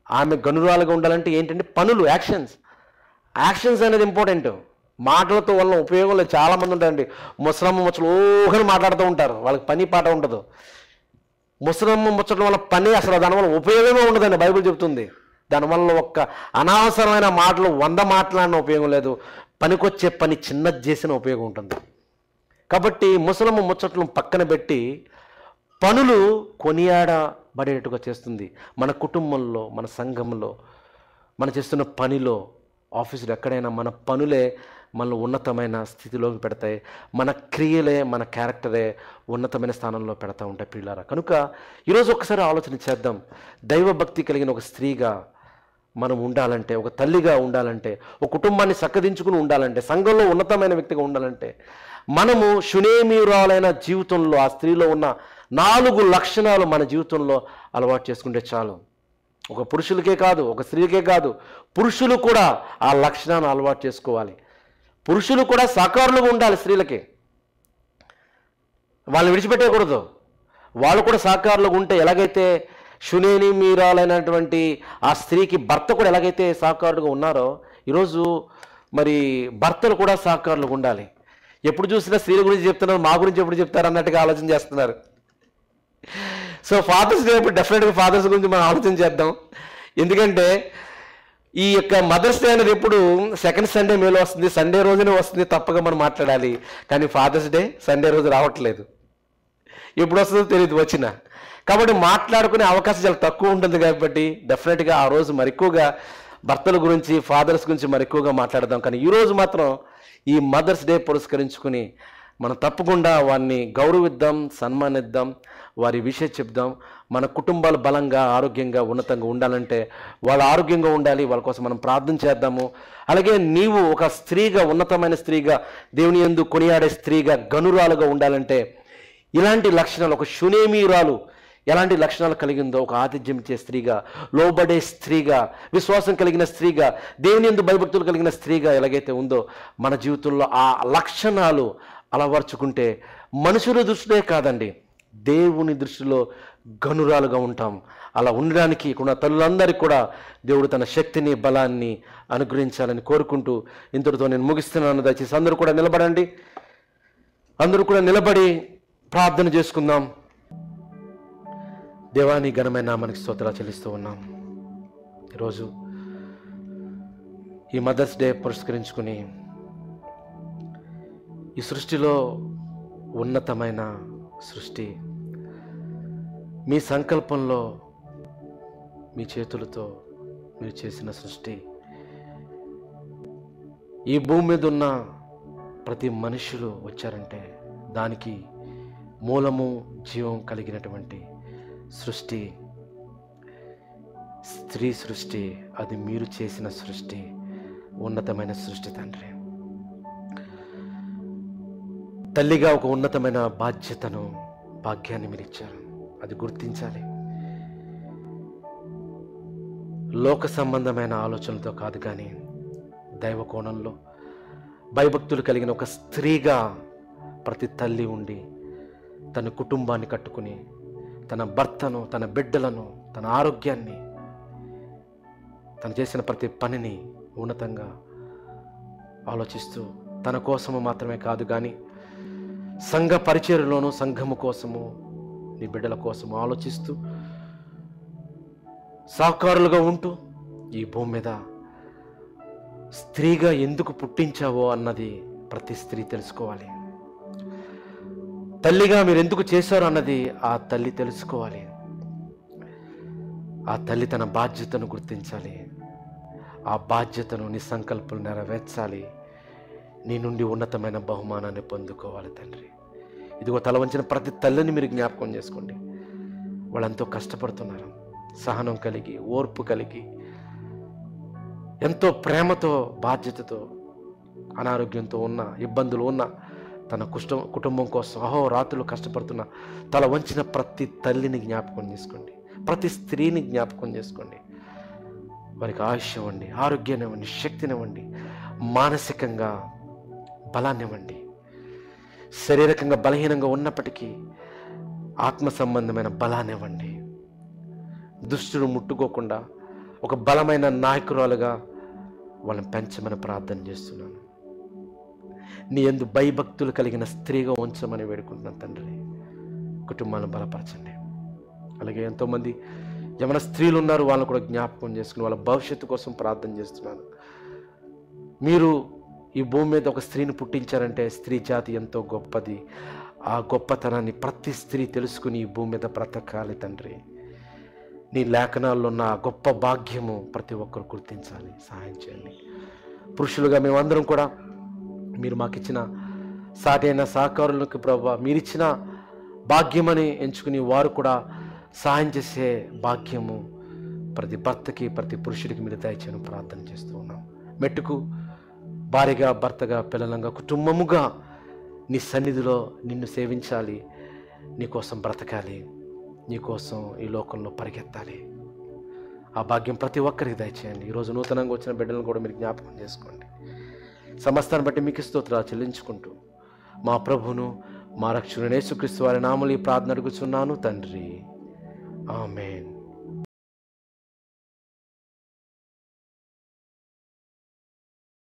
ఆమె గనురాలుగా ఉండాలంటే ఏంటంటే పనులు, యాక్షన్స్ అనేది ఇంపార్టెంట్. మాటలతో వల్ల ఉపయోగం లేదు. చాలామంది ఉంటారండి, ముసలమ్మ ముచ్చలు ఓహని మాట్లాడుతూ ఉంటారు, వాళ్ళకి పని పాట ఉండదు. ముసలమ్మ ముచ్చడం వల్ల పని అసలు దానివల్ల ఉపయోగమే ఉండదండి. బైబిల్ చెప్తుంది దానివల్ల ఒక్క అనవసరమైన మాటలు 100 మాట్లాడిన ఉపయోగం లేదు, పనికొచ్చే పని చిన్నది చేసిన ఉపయోగం ఉంటుంది. కాబట్టి ముసలమ్మ ముచ్చట్లు పక్కన పెట్టి పనులు కొనియాడబడేట్టుగా చేస్తుంది. మన కుటుంబంలో, మన సంఘంలో, మన చేస్తున్న పనిలో, ఆఫీసులో, ఎక్కడైనా మన పనులే మనల్ని ఉన్నతమైన స్థితిలోకి పెడతాయి. మన క్రియలే, మన క్యారెక్టరే ఉన్నతమైన స్థానంలో పెడతా ఉంటాయి ప్రియులారా. కనుక ఈరోజు ఒక్కసారి ఆలోచన చేద్దాం. దైవభక్తి కలిగిన ఒక స్త్రీగా మనం ఉండాలంటే, ఒక తల్లిగా ఉండాలంటే, ఒక కుటుంబాన్ని చక్కదించుకుని ఉండాలంటే, సంఘంలో ఉన్నతమైన వ్యక్తిగా ఉండాలంటే, మనము శునేమీయురాలైన జీవితంలో ఆ స్త్రీలో ఉన్న 4 లక్షణాలు మన జీవితంలో అలవాటు చేసుకుంటే చాలు. ఒక పురుషులకే కాదు, ఒక స్త్రీకే కాదు, పురుషులు కూడా ఆ లక్షణాన్ని అలవాటు చేసుకోవాలి. పురుషులు కూడా సాకారులుగా ఉండాలి. స్త్రీలకి వాళ్ళని విడిచిపెట్టకూడదు. వాళ్ళు కూడా సాకారులుగా ఉంటే, ఎలాగైతే శునేమీయురాలైనటువంటి ఆ స్త్రీకి భర్త కూడా ఎలాగైతే సాకారులుగా ఉన్నారో, ఈరోజు మరి భర్తలు కూడా సాకారులుగా ఉండాలి. ఎప్పుడు చూసినా స్త్రీల గురించి చెప్తున్నారు, మా గురించి ఎప్పుడు చెప్తారు అన్నట్టుగా ఆలోచన చేస్తున్నారు. సో ఫాదర్స్ డే అప్పుడు డెఫినెట్గా ఫాదర్స్ గురించి మనం ఆలోచన చేద్దాం. ఎందుకంటే ఈ యొక్క మదర్స్ డే అనేది ఎప్పుడు సెకండ్ సండే మేలో వస్తుంది, సండే రోజునే వస్తుంది, తప్పగా మనం మాట్లాడాలి. కానీ ఫాదర్స్ డే సండే రోజు రావట్లేదు, ఎప్పుడు వస్తుందో తెలియదు వచ్చిన. కాబట్టి మాట్లాడుకునే అవకాశం చాలా తక్కువ ఉంటుంది. కాబట్టి డెఫినెట్గా ఆ రోజు మరెక్కువగా భర్తల గురించి, ఫాదర్స్ గురించి మరెక్కువగా మాట్లాడదాం. కానీ ఈరోజు మాత్రం ఈ మదర్స్ డే పురస్కరించుకుని మనం తప్పకుండా వారిని గౌరవిద్దాం, సన్మానిద్దాం, వారి విషయం చెప్దాం. మన కుటుంబాలు బలంగా, ఆరోగ్యంగా, ఉన్నతంగా ఉండాలంటే వాళ్ళు ఆరోగ్యంగా ఉండాలి, వాళ్ళ కోసం మనం ప్రార్థన చేద్దాము. అలాగే నీవు ఒక స్త్రీగా, ఉన్నతమైన స్త్రీగా, దేవుని యందు కొనియాడే స్త్రీగా, గనురాలుగా ఉండాలంటే ఇలాంటి లక్షణాలు, ఒక శునేమీయురాలు ఎలాంటి లక్షణాలు కలిగిందో, ఒక ఆతిథ్యం ఇచ్చే స్త్రీగా, లోబడే స్త్రీగా, విశ్వాసం కలిగిన స్త్రీగా, దేవుని యందు భయభక్తులు కలిగిన స్త్రీగా ఎలాగైతే ఉందో మన జీవితంలో ఆ లక్షణాలు అలవర్చుకుంటే మనుషుల దృష్టిలో కాదండి, దేవుని దృష్టిలో గనురాలుగా ఉంటాం. అలా ఉండడానికి ఇక్కడ తల్లులందరికీ కూడా దేవుడు తన శక్తిని, బలాన్ని అనుగ్రహించాలని కోరుకుంటూ ఇంతటితో నేను ముగిస్తున్నాను. దయచేసి అందరూ కూడా నిలబడండి. అందరూ కూడా నిలబడి ప్రార్థన చేసుకుందాం. దేవాని ఘనమైన నామానికి స్తోత్రాలు చెల్లిస్తూ ఉన్నాం. ఈరోజు ఈ మదర్స్ డే పురస్కరించుకుని ఈ సృష్టిలో ఉన్నతమైన సృష్టి మీ సంకల్పంలో మీ చేతులతో మీరు చేసిన సృష్టి, ఈ భూమి మీద ఉన్న ప్రతి మనుషులు వచ్చారంటే దానికి మూలము జీవం కలిగినటువంటి సృష్టి స్త్రీ సృష్టి. అది మీరు చేసిన సృష్టి, ఉన్నతమైన సృష్టి తండ్రి. తల్లిగా ఒక ఉన్నతమైన బాధ్యతను, భాగ్యాన్ని మీరు ఇచ్చారు. అది గుర్తించాలి. లోక సంబంధమైన ఆలోచనలతో కాదు, కానీ దైవ కోణంలో భయభక్తులు కలిగిన ఒక స్త్రీగా ప్రతి తల్లి ఉండి తన కుటుంబాన్ని కట్టుకుని తన భర్తను, తన బిడ్డలను, తన ఆరోగ్యాన్ని, తను చేసిన ప్రతి పనిని ఉన్నతంగా ఆలోచిస్తూ తన కోసము మాత్రమే కాదు కానీ సంఘ పరిచర్యలోనూ సంఘము కోసము, నీ బిడ్డల కోసము ఆలోచిస్తూ సహకారులుగా ఉంటూ ఈ భూమి మీద స్త్రీగా ఎందుకు పుట్టించావో అన్నది ప్రతి స్త్రీ తెలుసుకోవాలి. తల్లిగా మీరు ఎందుకు చేశారో అన్నది ఆ తల్లి తెలుసుకోవాలి. ఆ తల్లి తన బాధ్యతను గుర్తించాలి. ఆ బాధ్యతను నీ సంకల్పం నెరవేర్చాలి. నీ నుండి ఉన్నతమైన బహుమానాన్ని పొందుకోవాలి తండ్రి. ఇదిగో తల వంచిన ప్రతి తల్లిని మీరు జ్ఞాపకం చేసుకోండి. వాళ్ళెంతో కష్టపడుతున్నారు, సహనం కలిగి, ఓర్పు కలిగి, ఎంతో ప్రేమతో, బాధ్యతతో, అనారోగ్యంతో ఉన్న, ఇబ్బందులు ఉన్న తన కుటుంబం కోసం అహోరాత్రులు కష్టపడుతున్న తల వంచిన ప్రతి తల్లిని జ్ఞాపకం చేసుకోండి. ప్రతి స్త్రీని జ్ఞాపకం చేసుకోండి. వారికి ఆయుష్ ఇవ్వండి, ఆరోగ్యాన్ని ఇవ్వండి, శక్తిని ఇవ్వండి, మానసికంగా బలాన్ని ఇవ్వండి. శారీరకంగా బలహీనంగా ఉన్నప్పటికీ ఆత్మ సంబంధమైన బలాన్ని ఇవ్వండి. దుష్టుడు ముట్టుకోకుండా ఒక బలమైన నాయకురాలుగా వాళ్ళని పెంచమని ప్రార్థన చేస్తున్నాను. నీ యందు భయభక్తులు కలిగిన స్త్రీగా ఉంచమని వేడుకుంటున్నాను తండ్రి. కుటుంబాలను బలపరచండి. అలాగే ఎంతోమంది యవన స్త్రీలు ఉన్నారు, వాళ్ళని కూడా జ్ఞాపకం చేసుకుని వాళ్ళ భవిష్యత్తు కోసం ప్రార్థన చేస్తున్నాను. మీరు ఈ భూమి మీద ఒక స్త్రీని పుట్టించారంటే స్త్రీ జాతి ఎంతో గొప్పది. ఆ గొప్పతనాన్ని ప్రతి స్త్రీ తెలుసుకుని ఈ భూమి మీద బ్రతకాలి తండ్రి. నీ లేఖనాల్లో ఉన్న ఆ గొప్ప భాగ్యము ప్రతి ఒక్కరు గుర్తించాలి. సహాయం చేయండి. పురుషులుగా మేమందరం కూడా మీరు మాకిచ్చిన సాటైన సహకారులకు ప్రభువా, మీరిచ్చిన భాగ్యమని ఎంచుకుని వారు కూడా సహాయం చేసే భాగ్యము ప్రతి భర్తకి, ప్రతి పురుషుడికి మీరు దయచేయని ప్రార్థన చేస్తూ ఉన్నాం. మెట్టుకు భార్యగా, భర్తగా, పిల్లలంగా, కుటుంబముగా నీ సన్నిధిలో నిన్ను సేవించాలి, నీకోసం బ్రతకాలి, నీకోసం ఈ లోకంలో పరిగెత్తాలి. ఆ భాగ్యం ప్రతి ఒక్కరికి దయచేయండి. ఈరోజు నూతనంగా వచ్చిన బిడ్డలను కూడా మీరు జ్ఞాపకం చేసుకోండి. సమస్తాన్ని బట్టి మీకు స్తోత్రాలు చెల్లించుకుంటూ మా ప్రభువును, మా రక్షకుడైన యేసుక్రీస్తు వారి నామములో ఈ ప్రార్థన అడుగుచున్నాను తండ్రి. ఆమేన్.